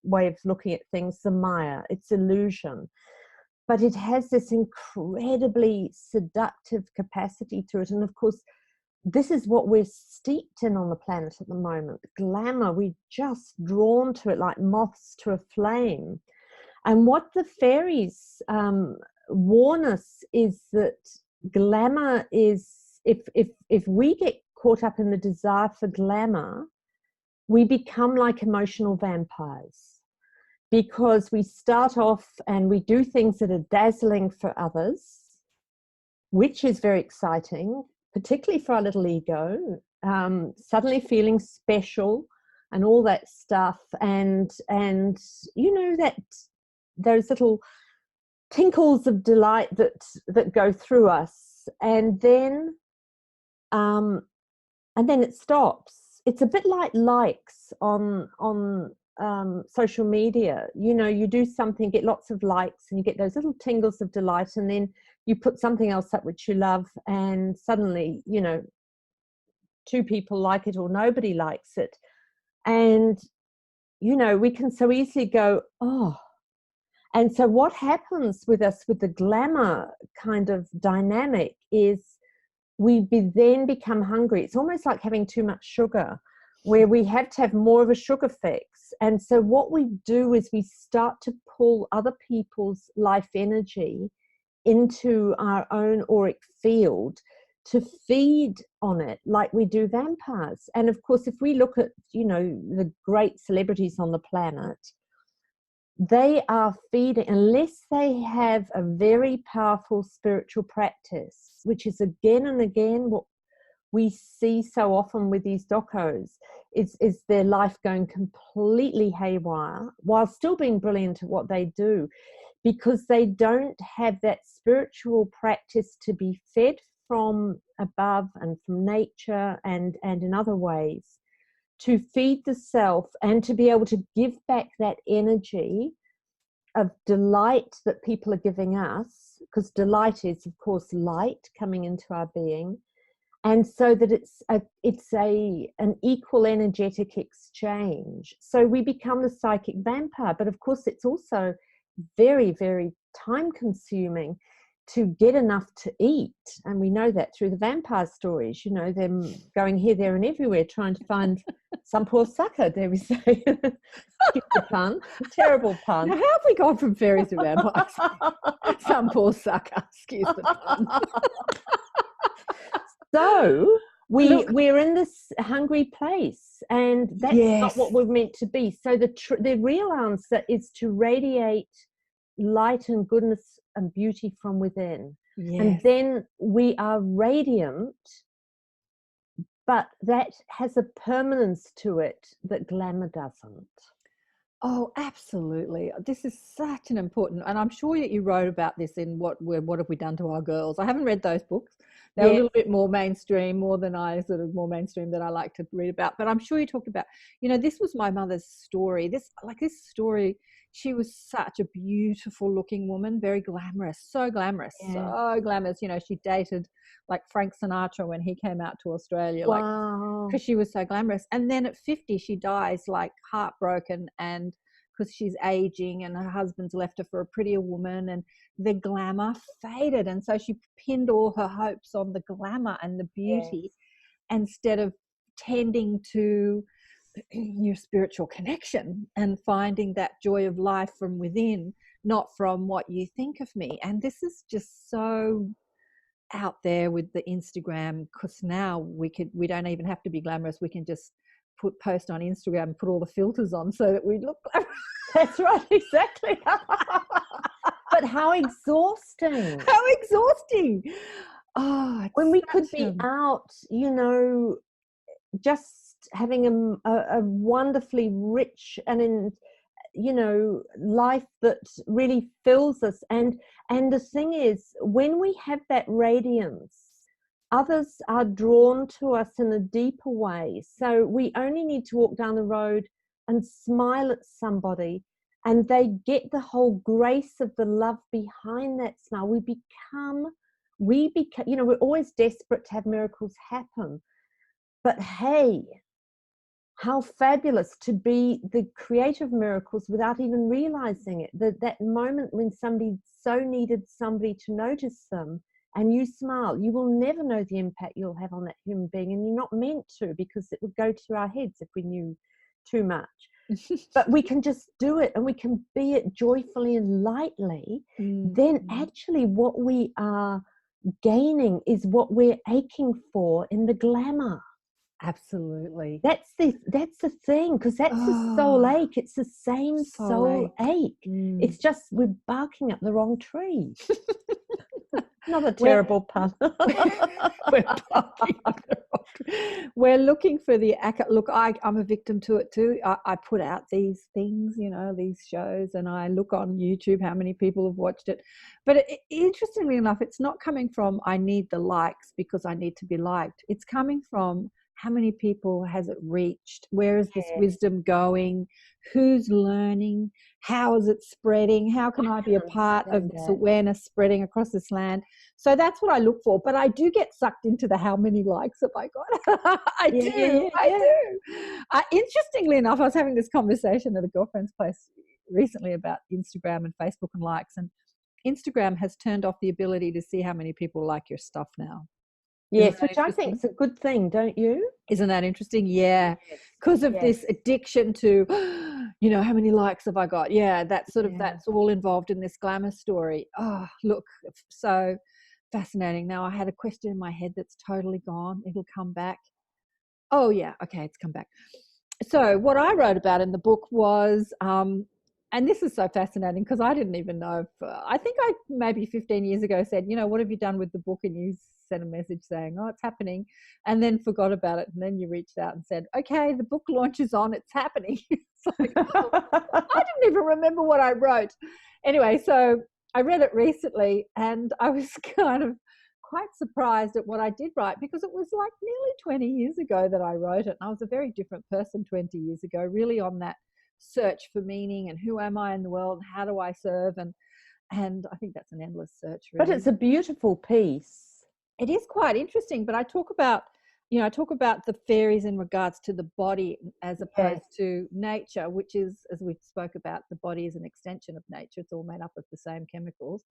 way of looking at things, the Maya. It's illusion. But it has this incredibly seductive capacity to it. And of course, this is what we're steeped in on the planet at the moment. Glamour, we're just drawn to it like moths to a flame. And what the fairies warn us is that glamour is, if we get caught up in the desire for glamour, we become like emotional vampires. Because we start off and we do things that are dazzling for others, which is very exciting, particularly for our little ego, suddenly feeling special and all that stuff. And you know, that those little tinkles of delight that go through us. And then it stops. It's a bit like likes on social media. You know, you do something, get lots of likes, and you get those little tingles of delight, and then you put something else up which you love, and suddenly, you know, 2 people like it or nobody likes it. And, you know, we can so easily go, oh. And so what happens with us with the glamour kind of dynamic is we then become hungry. It's almost like having too much sugar, where we have to have more of a sugar fix. And so what we do is we start to pull other people's life energy into our own auric field to feed on it like we do vampires. And of course, if we look at, you know, the great celebrities on the planet, they are feeding, unless they have a very powerful spiritual practice, which is again and again what we see so often with these docos, is their life going completely haywire while still being brilliant at what they do, because they don't have that spiritual practice to be fed from above and from nature and in other ways, to feed the self and to be able to give back that energy of delight that people are giving us, because delight is, of course, light coming into our being. And so that it's an equal energetic exchange. So we become the psychic vampire. But of course, it's also very, very time consuming to get enough to eat. And we know that through the vampire stories, you know, them going here, there and everywhere trying to find some poor sucker, dare we say. Excuse the pun. Terrible pun. Now, how have we gone from fairies to vampires? Some poor sucker. Excuse the pun. So we're in this hungry place, and that's not what we're meant to be. So the real answer is to radiate light and goodness and beauty from within. Yes. And then we are radiant, but that has a permanence to it that glamour doesn't. Oh, absolutely. This is such an important, and I'm sure that you wrote about this in What Have We Done to Our Girls? I haven't read those books. They're a little bit more mainstream, more mainstream than I like to read about. But I'm sure you talked about, you know, this was my mother's story. This story, she was such a beautiful looking woman, very glamorous, so glamorous, so glamorous. You know, she dated like Frank Sinatra when he came out to Australia, like, because she was so glamorous. And then at 50, she dies like heartbroken, and because she's aging and her husband's left her for a prettier woman, and the glamour faded. And so she pinned all her hopes on the glamour and the beauty instead of tending to your spiritual connection and finding that joy of life from within, not from what you think of me. And this is just so out there with the Instagram, because now we don't even have to be glamorous. We can just post on Instagram and put all the filters on so that we look glamorous. That's right, exactly. But how exhausting. How exhausting. Oh, when we could be out, you know, just having a wonderfully rich and life that really fills us. And the thing is, when we have that radiance, others are drawn to us in a deeper way. So we only need to walk down the road and smile at somebody, and they get the whole grace of the love behind that smile. We become, we're always desperate to have miracles happen. But hey, how fabulous to be the creator of miracles without even realizing it. That moment when somebody so needed somebody to notice them, and you smile, you will never know the impact you'll have on that human being. And you're not meant to, because it would go to our heads if we knew too much. But we can just do it, and we can be it joyfully and lightly. Then actually what we are gaining is what we're aching for in the glamour. Absolutely. That's the thing, because that's the soul ache. It's the same soul ache. It's just we're barking up the wrong tree. Another terrible pun. We're looking for the look. I'm a victim to it too. I put out these things, these shows, and I look on YouTube how many people have watched it. But interestingly enough, it's not coming from I need the likes because I need to be liked. It's coming from how many people has it reached? Where is this wisdom going? Who's learning? How is it spreading? How can I be a part of this awareness spreading across this land? So that's what I look for. But I do get sucked into the how many likes have I got? I do. Interestingly enough, I was having this conversation at a girlfriend's place recently about Instagram and Facebook and likes. And Instagram has turned off the ability to see how many people like your stuff now. Yes, which I think is a good thing, don't you? Isn't that interesting? Yeah, because of this addiction to, how many likes have I got? Yeah, that's all involved in this glamour story. Oh, look, so fascinating. Now I had a question in my head that's totally gone. It'll come back. Oh yeah, okay, it's come back. So what I wrote about in the book was, and this is so fascinating because I didn't even know. I think I maybe 15 years ago said, what have you done with the book? And you sent a message saying, oh, it's happening, and then forgot about it. And then you reached out and said, okay, the book launch is on, it's happening. It's like, oh, I didn't even remember what I wrote. Anyway, so I read it recently, and I was kind of quite surprised at what I did write, because it was like nearly 20 years ago that I wrote it. And I was a very different person 20 years ago, really on that search for meaning and who am I in the world, how do I serve, and I think that's an endless search, really. But it's a beautiful piece. It is quite interesting, but I talk about the fairies in regards to the body as opposed to nature, which is, as we spoke about, the body is an extension of nature. It's all made up of the same chemicals,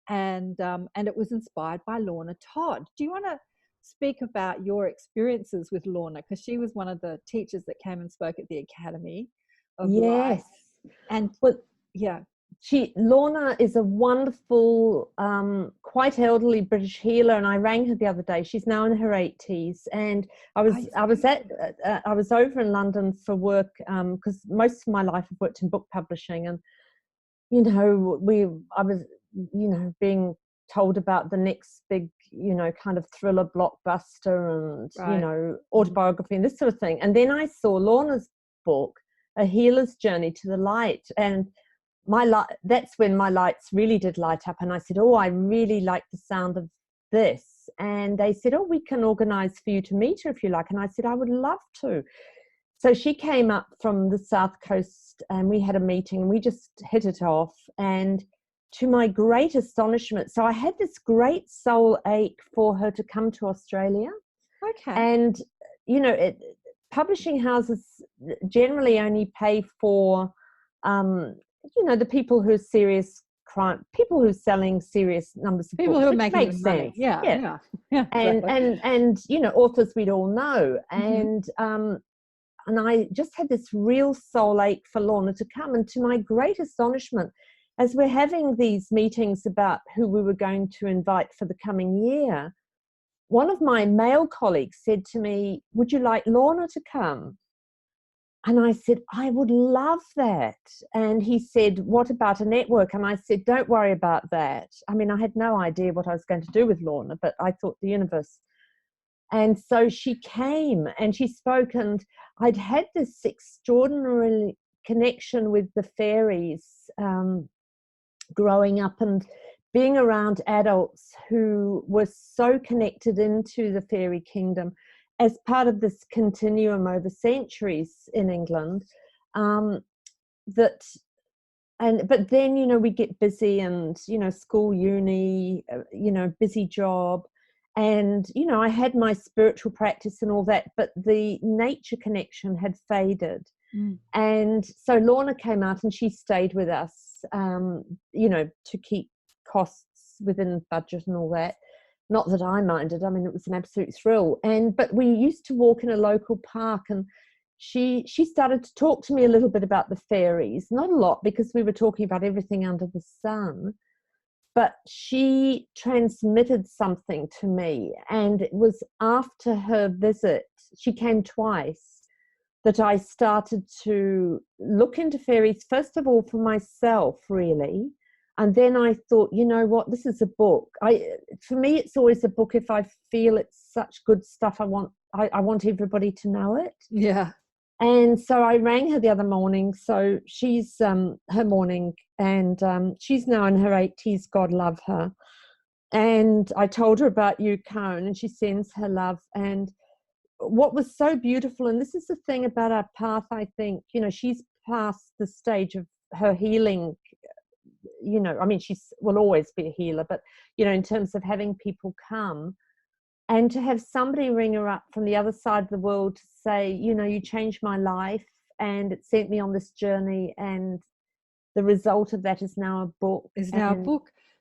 and it was inspired by Lorna Todd. Do you want to speak about your experiences with Lorna, because she was one of the teachers that came and spoke at the Academy of Life. And Lorna is a wonderful, quite elderly British healer, and I rang her the other day. She's now in her 80s, and I was over in London for work, because most of my life I've worked in book publishing, and I was being told about the next big kind of thriller blockbuster and autobiography and this sort of thing. And then I saw Lorna's book, A Healer's Journey to the Light, and that's when my lights really did light up. And I said, I really like the sound of this. And they said, we can organize for you to meet her if you like. And I said, I would love to. So she came up from the South Coast, and we had a meeting, and we just hit it off. And to my great astonishment, so I had this great soul ache for her to come to Australia. Okay. And, publishing houses generally only pay for, the people who are serious crime, people who are selling serious numbers of people books, who are which making makes money. sense. Yeah. And authors we'd all know. And I just had this real soul ache for Lorna to come. And to my great astonishment, as we're having these meetings about who we were going to invite for the coming year, one of my male colleagues said to me, would you like Lorna to come? And I said, I would love that. And he said, what about a network? And I said, don't worry about that. I mean, I had no idea what I was going to do with Lorna, but I thought the universe. And so she came and she spoke, and I'd had this extraordinarily connection with the fairies, growing up and being around adults who were so connected into the fairy kingdom as part of this continuum over centuries in England, but then, you know, we get busy and, you know, school, uni, you know, busy job. And, you know, I had my spiritual practice and all that, but the nature connection had faded. And so Lorna came out and she stayed with us, you know, to keep costs within budget and all that. Not that I minded. I mean, it was an absolute thrill. But we used to walk in a local park, and she started to talk to me a little bit about the fairies. Not a lot, because we were talking about everything under the sun. But she transmitted something to me, and it was after her visit, she came twice, that I started to look into fairies, first of all for myself, really. And then I thought, you know what, this is a book. For me, it's always a book if I feel it's such good stuff. I want everybody to know it. Yeah. And so I rang her the other morning. So she's her morning, and she's now in her 80s, God love her. And I told her about you, Karen, and she sends her love. And what was so beautiful, and this is the thing about our path, I think, you know, she's past the stage of her healing. You know, I mean, she will always be a healer, but, you know, in terms of having people come and to have somebody ring her up from the other side of the world to say, you know, you changed my life and it sent me on this journey, and the result of that is now a book.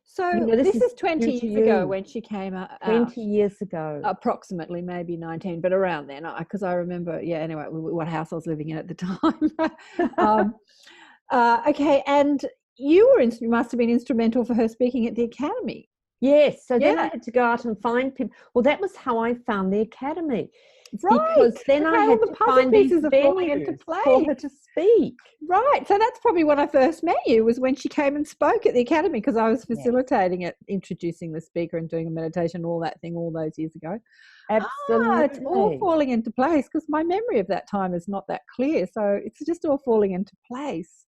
So, you know, this is 20 years ago when she came out. 20 years ago. Approximately, maybe 19, but around then, because I remember, anyway, what house I was living in at the time. Okay, and you must have been instrumental for her speaking at the Academy. Yes, so then I had to go out and find people. Well, that was how I found the Academy. Right. Because then I had to find these venues for her to speak. Right. So that's probably when I first met you, was when she came and spoke at the Academy, because I was facilitating it, introducing the speaker and doing a meditation, all that thing, all those years ago. Absolutely. It's all falling into place, because my memory of that time is not that clear. So it's just all falling into place.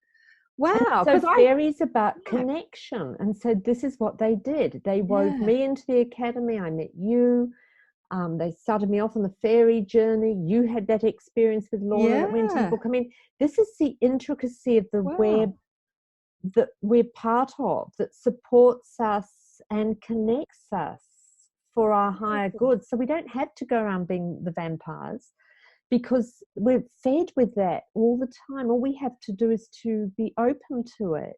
Wow. So fairies about connection. And so this is what they did. They wove me into the Academy. I met you. They started me off on the fairy journey. You had that experience with Laura that went in the book. I mean, this is the intricacy of the web that we're part of, that supports us and connects us for our higher good. So we don't have to go around being the vampires, because we're fed with that all the time. All we have to do is to be open to it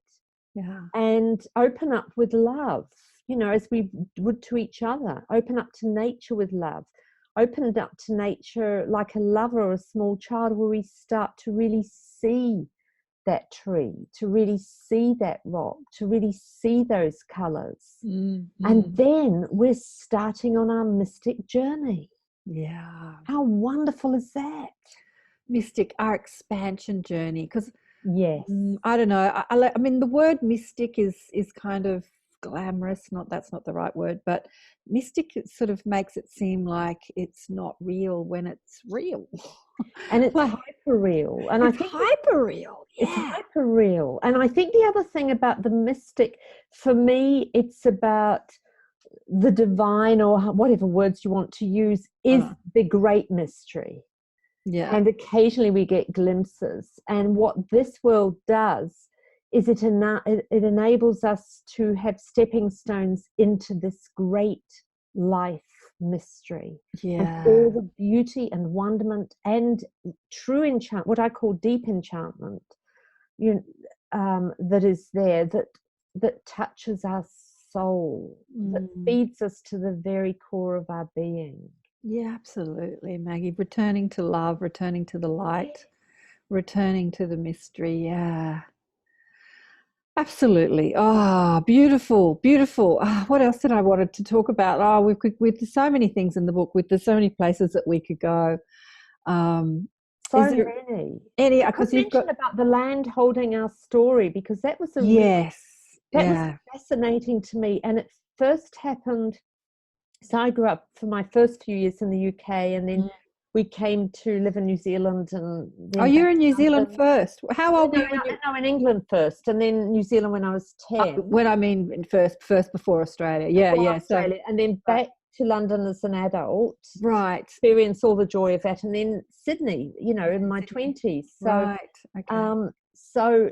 and open up with love, you know, as we would to each other. Open up to nature with love. Open up to nature like a lover or a small child, where we start to really see that tree, to really see that rock, to really see those colours. Mm-hmm. And then we're starting on our mystic journey. Yeah. How wonderful is that? Mystic, our expansion journey. Because, I don't know. I mean, the word mystic is kind of glamorous. That's not the right word, but mystic sort of makes it seem like it's not real when it's real. And it's hyper real. And it's hyper real. It's hyper real. And I think the other thing about the mystic, for me, it's about the divine, or whatever words you want to use, is the great mystery. Yeah. And occasionally we get glimpses. And what this world does is it enables us to have stepping stones into this great life mystery. Yeah. And all the beauty and wonderment and true enchantment, what I call deep enchantment, that is there, that touches our soul, that feeds us to the very core of our being. Yeah, absolutely, Maggie. Returning to love, returning to the light, returning to the mystery. Yeah, absolutely. Oh, beautiful, beautiful. What else did I wanted to talk about? With so many things in the book, with so many places that we could go. So many. Because you've got about the land holding our story, because that was that was fascinating to me. And it first happened, so I grew up for my first few years in the UK, and then we came to live in New Zealand, and then Oh, you're back in to New Zealand London. first. How old were No, you when you? no, in England first, and then New Zealand when I was 10. When I mean first before Australia. Yeah, Before yeah. So Australia, and then back to London as an adult. right, Experience all the joy of that, and then Sydney, in my 20s. So, right. Okay.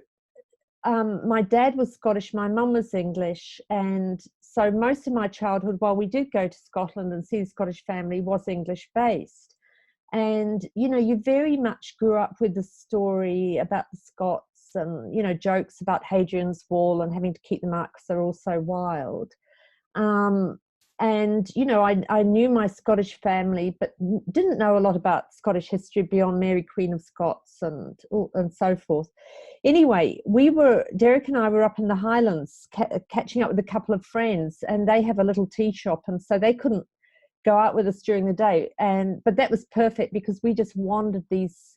my dad was Scottish, my mum was English, and so most of my childhood, while we did go to Scotland and see the Scottish family, was English based. And you very much grew up with the story about the Scots, and jokes about Hadrian's Wall and having to keep them out because they're all so wild. And I knew my Scottish family, but didn't know a lot about Scottish history beyond Mary Queen of Scots and so forth. Anyway, Derek and I were up in the Highlands catching up with a couple of friends, and they have a little tea shop, and so they couldn't go out with us during the day. But that was perfect because we just wandered these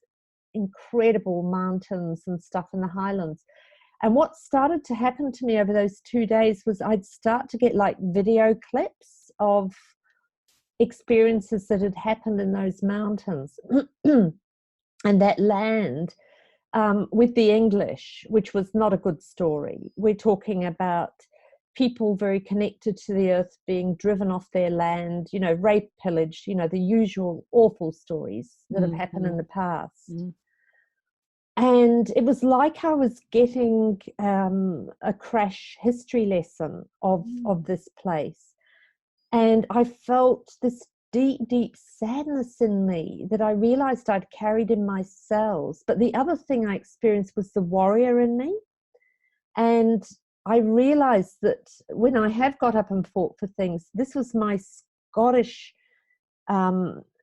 incredible mountains and stuff in the Highlands. And what started to happen to me over those 2 days was I'd start to get like video clips of experiences that had happened in those mountains and that land with the English, which was not a good story. We're talking about people very connected to the earth being driven off their land, rape, pillage, the usual awful stories that have happened in the past. And it was like I was getting a crash history lesson of this place. And I felt this deep, deep sadness in me that I realized I'd carried in my cells. But the other thing I experienced was the warrior in me. And I realized that when I have got up and fought for things, this was my Scottish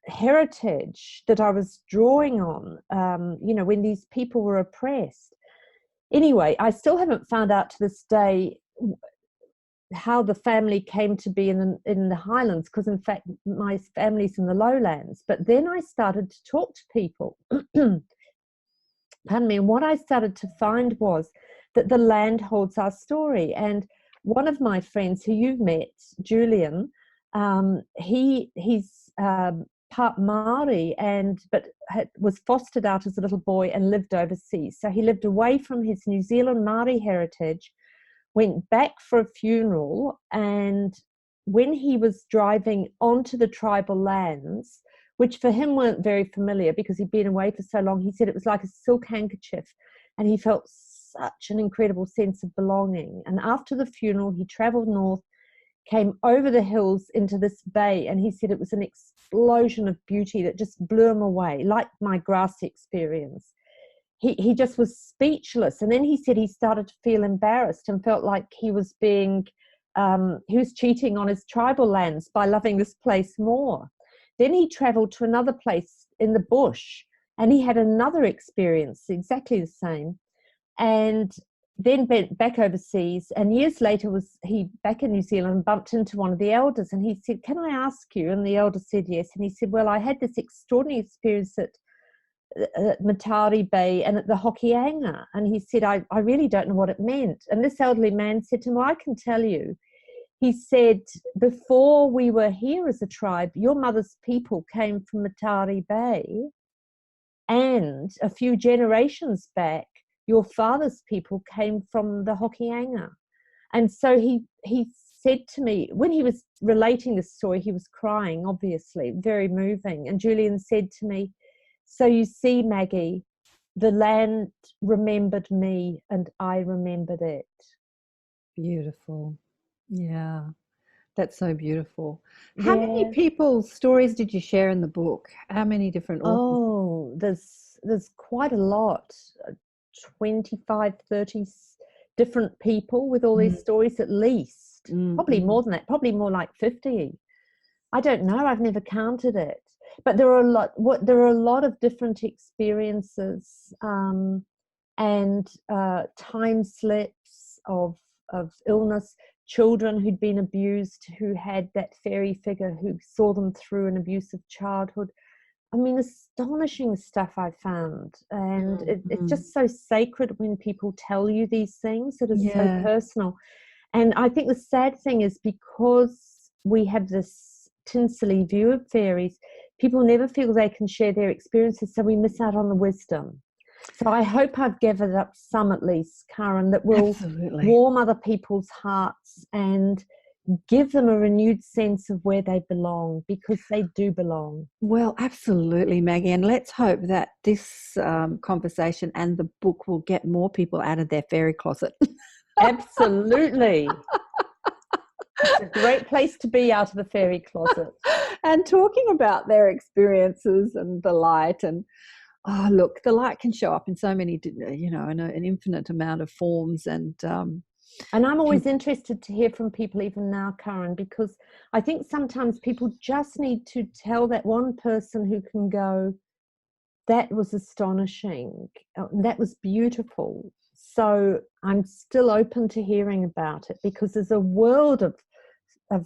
heritage that I was drawing on, when these people were oppressed. Anyway, I still haven't found out to this day how the family came to be in the Highlands, because in fact my family's in the lowlands. But then I started to talk to people, pardon me, and what I started to find was that the land holds our story. And one of my friends who you've met, Julian, he's part Maori, but was fostered out as a little boy and lived overseas. So he lived away from his New Zealand Maori heritage, went back for a funeral, and when he was driving onto the tribal lands, which for him weren't very familiar because he'd been away for so long, he said it was like a silk handkerchief, and he felt such an incredible sense of belonging. And after the funeral, he traveled north, came over the hills into this bay, and he said it was an explosion of beauty that just blew him away, like my grass experience. He just was speechless. And then he said he started to feel embarrassed and felt like he was cheating on his tribal lands by loving this place more. Then he traveled to another place in the bush, and he had another experience exactly the same, and then went back overseas. And years later he back in New Zealand, bumped into one of the elders, and he said, "Can I ask you?" And the elder said yes. And he said, "Well, I had this extraordinary experience at Matari Bay and at the Hokianga." And he said, I really don't know what it meant. And this elderly man said to him, "Well, I can tell you." He said, "Before we were here as a tribe, your mother's people came from Matari Bay, and a few generations back, your father's people came from the Hokianga." And so he said to me, when he was relating this story, he was crying, obviously, very moving. And Julian said to me, "So you see, Maggie, the land remembered me and I remembered it." Beautiful. Yeah, that's so beautiful. How many people's stories did you share in the book? How many different authors? Oh, there's quite a lot, 25, 30 different people with all these stories at least. Probably more than that, probably more like 50. I don't know, I've never counted it. But there are a lot of different experiences and time slips of illness, children who'd been abused, who had that fairy figure who saw them through an abusive childhood. I mean, astonishing stuff I found. And it's just so sacred when people tell you these things. It is so personal. And I think the sad thing is, because we have this tinselly view of fairies, people never feel they can share their experiences, so we miss out on the wisdom. So I hope I've gathered up some, at least, Karen, that will Absolutely. warm other people's hearts and give them a renewed sense of where they belong, because they do belong. Well, absolutely, Maggie. And let's hope that this conversation and the book will get more people out of their fairy closet. Absolutely. It's a great place to be, out of the fairy closet. And talking about their experiences and the light. And, oh, look, the light can show up in so many, in an infinite amount of forms. And I'm always interested to hear from people, even now, Karen, because I think sometimes people just need to tell that one person who can go, that was astonishing, that was beautiful. So I'm still open to hearing about it, because there's a world of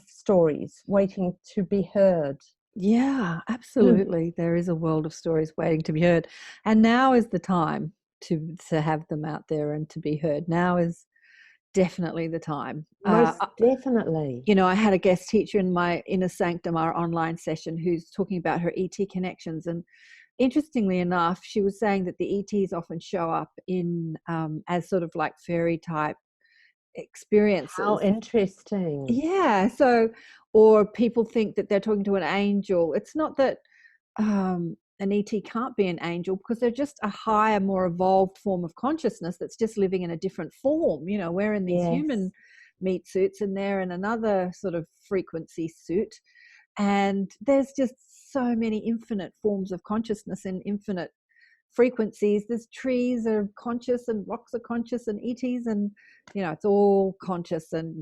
stories waiting to be heard. yeah, absolutely. There is a world of stories waiting to be heard. And now is the time to have them out there and to be heard. Now is definitely the time. Most definitely. I had a guest teacher in my Inner Sanctum, our online session, who's talking about her ET connections. And interestingly enough, she was saying that the ETs often show up in as sort of like fairy type experiences. How interesting. Yeah. So, or people think that they're talking to an angel. It's not that an ET can't be an angel, because they're just a higher, more evolved form of consciousness that's just living in a different form. We're in these human meat suits, and they're in another sort of frequency suit. And there's just so many infinite forms of consciousness and infinite frequencies. There's trees are conscious, and rocks are conscious, and ETs, and it's all conscious, and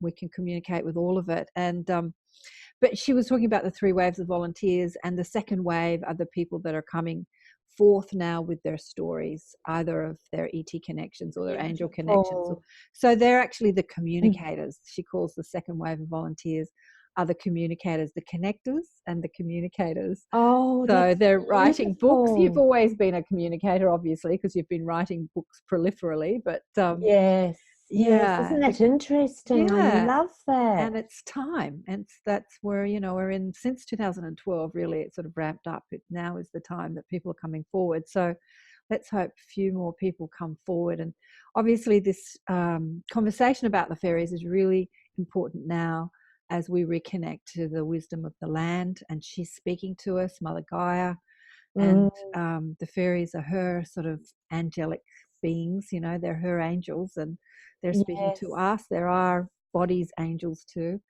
we can communicate with all of it. And but she was talking about the 3 waves of volunteers, and the second wave are the people that are coming forth now with their stories, either of their ET connections or their angel connections. So they're actually the communicators. She calls the second wave of volunteers are the communicators, the connectors and the communicators. Oh, so they're writing books. You've beautiful. always been a communicator, obviously, because you've been writing books proliferally. But yes, isn't that interesting? I love that. And it's time, and that's where we're in since 2012. Really, it sort of ramped up. Now is the time that people are coming forward. So let's hope a few more people come forward. And obviously, this conversation about the fairies is really important now, as we reconnect to the wisdom of the land. And she's speaking to us, Mother Gaia, and the fairies are her sort of angelic beings. They're her angels, and they're speaking to us. There are bodies angels too.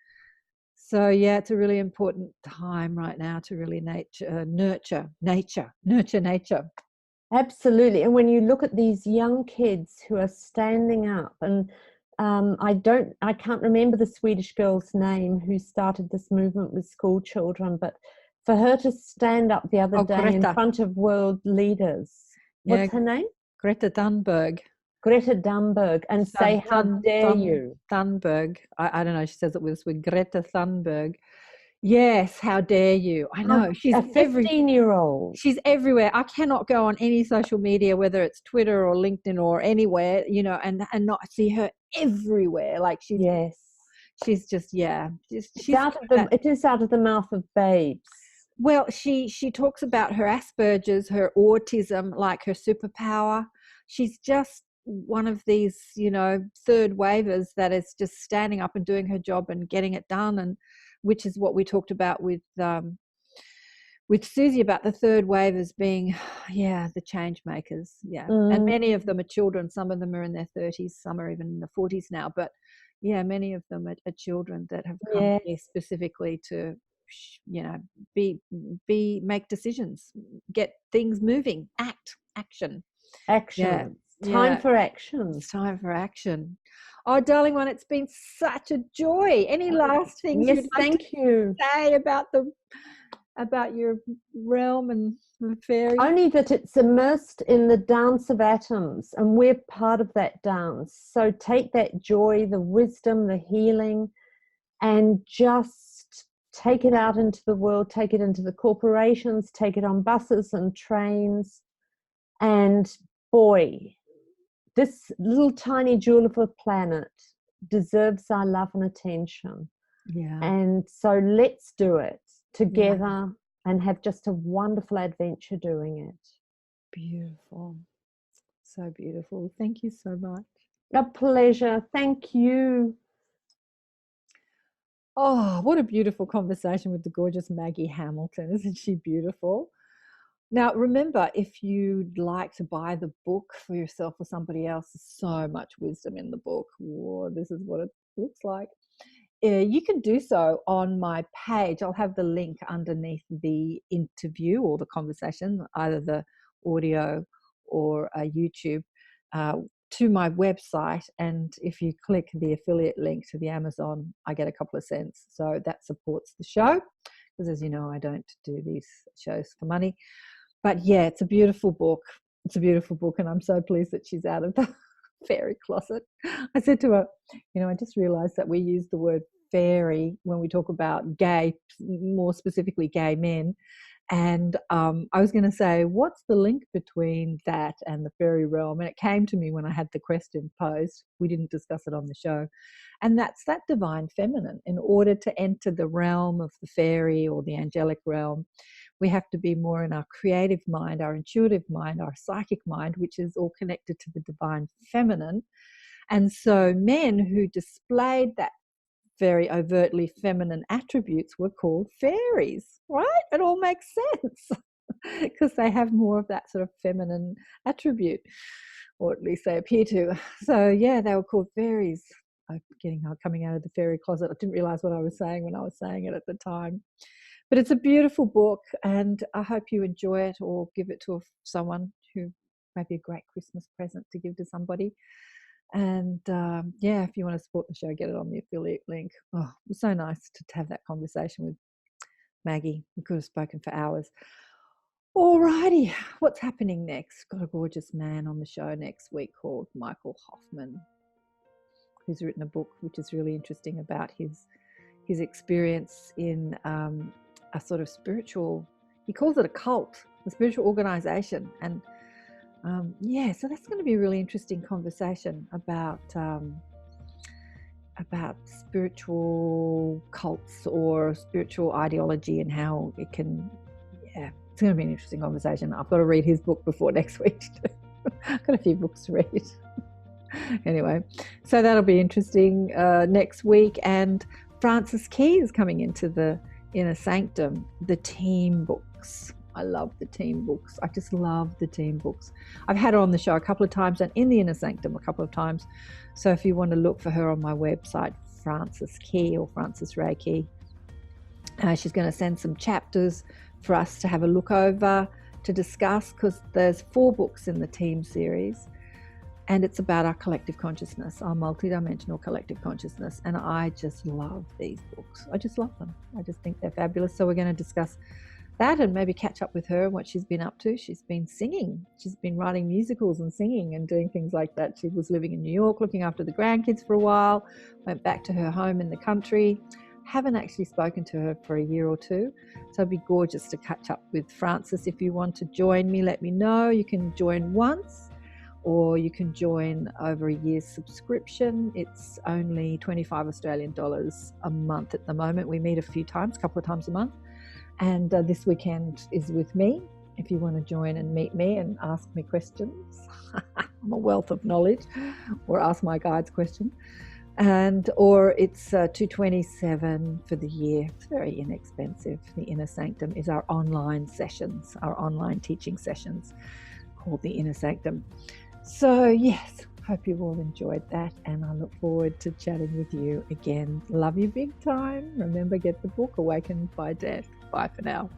So it's a really important time right now to really nurture nature. Absolutely. And when you look at these young kids who are standing up, and I can't remember the Swedish girl's name who started this movement with school children, but for her to stand up the other day Greta. in front of world leaders, what's her name? Greta Thunberg. And say, how dare you? Thunberg. I don't know. She says it with Greta Thunberg. Yes, how dare you? I know. She's a 15-year-old. She's everywhere. I cannot go on any social media, whether it's Twitter or LinkedIn or anywhere, and not see her everywhere. Like she's just it is out of the mouth of babes. Well, she talks about her Asperger's, her autism, like her superpower. She's just one of these, third wavers that is just standing up and doing her job and getting it done, and which is what we talked about with Susie about the third wave as being, the change makers. And many of them are children. Some of them are in their 30s, some are even in the 40s now. But many of them are children that have come here specifically to, make decisions, get things moving, action. Time for action. It's time for action. Oh, darling one, it's been such a joy. Any last things you'd like to say about your realm and the fairies? Only that it's immersed in the dance of atoms, and we're part of that dance. So take that joy, the wisdom, the healing, and just take it out into the world, take it into the corporations, take it on buses and trains. And boy, this little tiny jewel of a planet deserves our love and attention. And so let's do it together and have just a wonderful adventure doing it. Beautiful. So beautiful. Thank you so much. A pleasure. Thank you. Oh, what a beautiful conversation with the gorgeous Maggie Hamilton. Isn't she beautiful? Now, remember, if you'd like to buy the book for yourself or somebody else, there's so much wisdom in the book. Whoa, this is what it looks like. You can do so on my page. I'll have the link underneath the interview or the conversation, either the audio or YouTube, to my website. And if you click the affiliate link to the Amazon, I get a couple of cents. So that supports the show, because as you know, I don't do these shows for money. But yeah, it's a beautiful book. It's a beautiful book, and I'm so pleased that she's out of the fairy closet. I said to her, I just realized that we use the word fairy when we talk about gay, more specifically gay men. And I was going to say, what's the link between that and the fairy realm? And it came to me when I had the question posed. We didn't discuss it on the show. And that's that divine feminine. In order to enter the realm of the fairy or the angelic realm, we have to be more in our creative mind, our intuitive mind, our psychic mind, which is all connected to the divine feminine. And so men who displayed that very overtly feminine attributes were called fairies, right? It all makes sense because they have more of that sort of feminine attribute, or at least they appear to. So yeah, they were called fairies. I'm coming out of the fairy closet. I didn't realize what I was saying when I was saying it at the time. But it's a beautiful book, and I hope you enjoy it or give it to someone who may be a great Christmas present to give to somebody. And if you want to support the show, get it on the affiliate link. Oh, it was so nice to have that conversation with Maggie. We could have spoken for hours. All righty, what's happening next? Got a gorgeous man on the show next week called Michael Hoffman, who's written a book which is really interesting about his experience in a sort of spiritual, he calls it a cult, a spiritual organization. And so that's going to be a really interesting conversation about spiritual cults or spiritual ideology and how it can, it's going to be an interesting conversation. I've got to read his book before next week. I've got a few books to read. Anyway, so that'll be interesting next week. And Frances Key is coming into the Inner Sanctum, the team books. I love the team books. I just love the team books. I've had her on the show a couple of times and in the Inner Sanctum a couple of times. So if you want to look for her on my website, Frances Key or Frances Ray Key, she's going to send some chapters for us to have a look over, to discuss, because there's 4 books in the team series. And it's about our collective consciousness, our multidimensional collective consciousness. And I just love these books. I just love them. I just think they're fabulous. So we're going to discuss that and maybe catch up with her and what she's been up to. She's been singing. She's been writing musicals and singing and doing things like that. She was living in New York, looking after the grandkids for a while, went back to her home in the country. Haven't actually spoken to her for a year or two. So it'd be gorgeous to catch up with Frances. If you want to join me, let me know. You can join once, or you can join over a year's subscription. It's only $25 Australian a month at the moment. We meet a couple of times a month. And this weekend is with me. If you want to join and meet me and ask me questions, I'm a wealth of knowledge, or ask my guides questions. Or it's $227 for the year. It's very inexpensive. The Inner Sanctum is our online sessions, our online teaching sessions called the Inner Sanctum. So yes, hope you've all enjoyed that, and I look forward to chatting with you again. Love you big time. Remember, get the book Awakened by Death. Bye for now.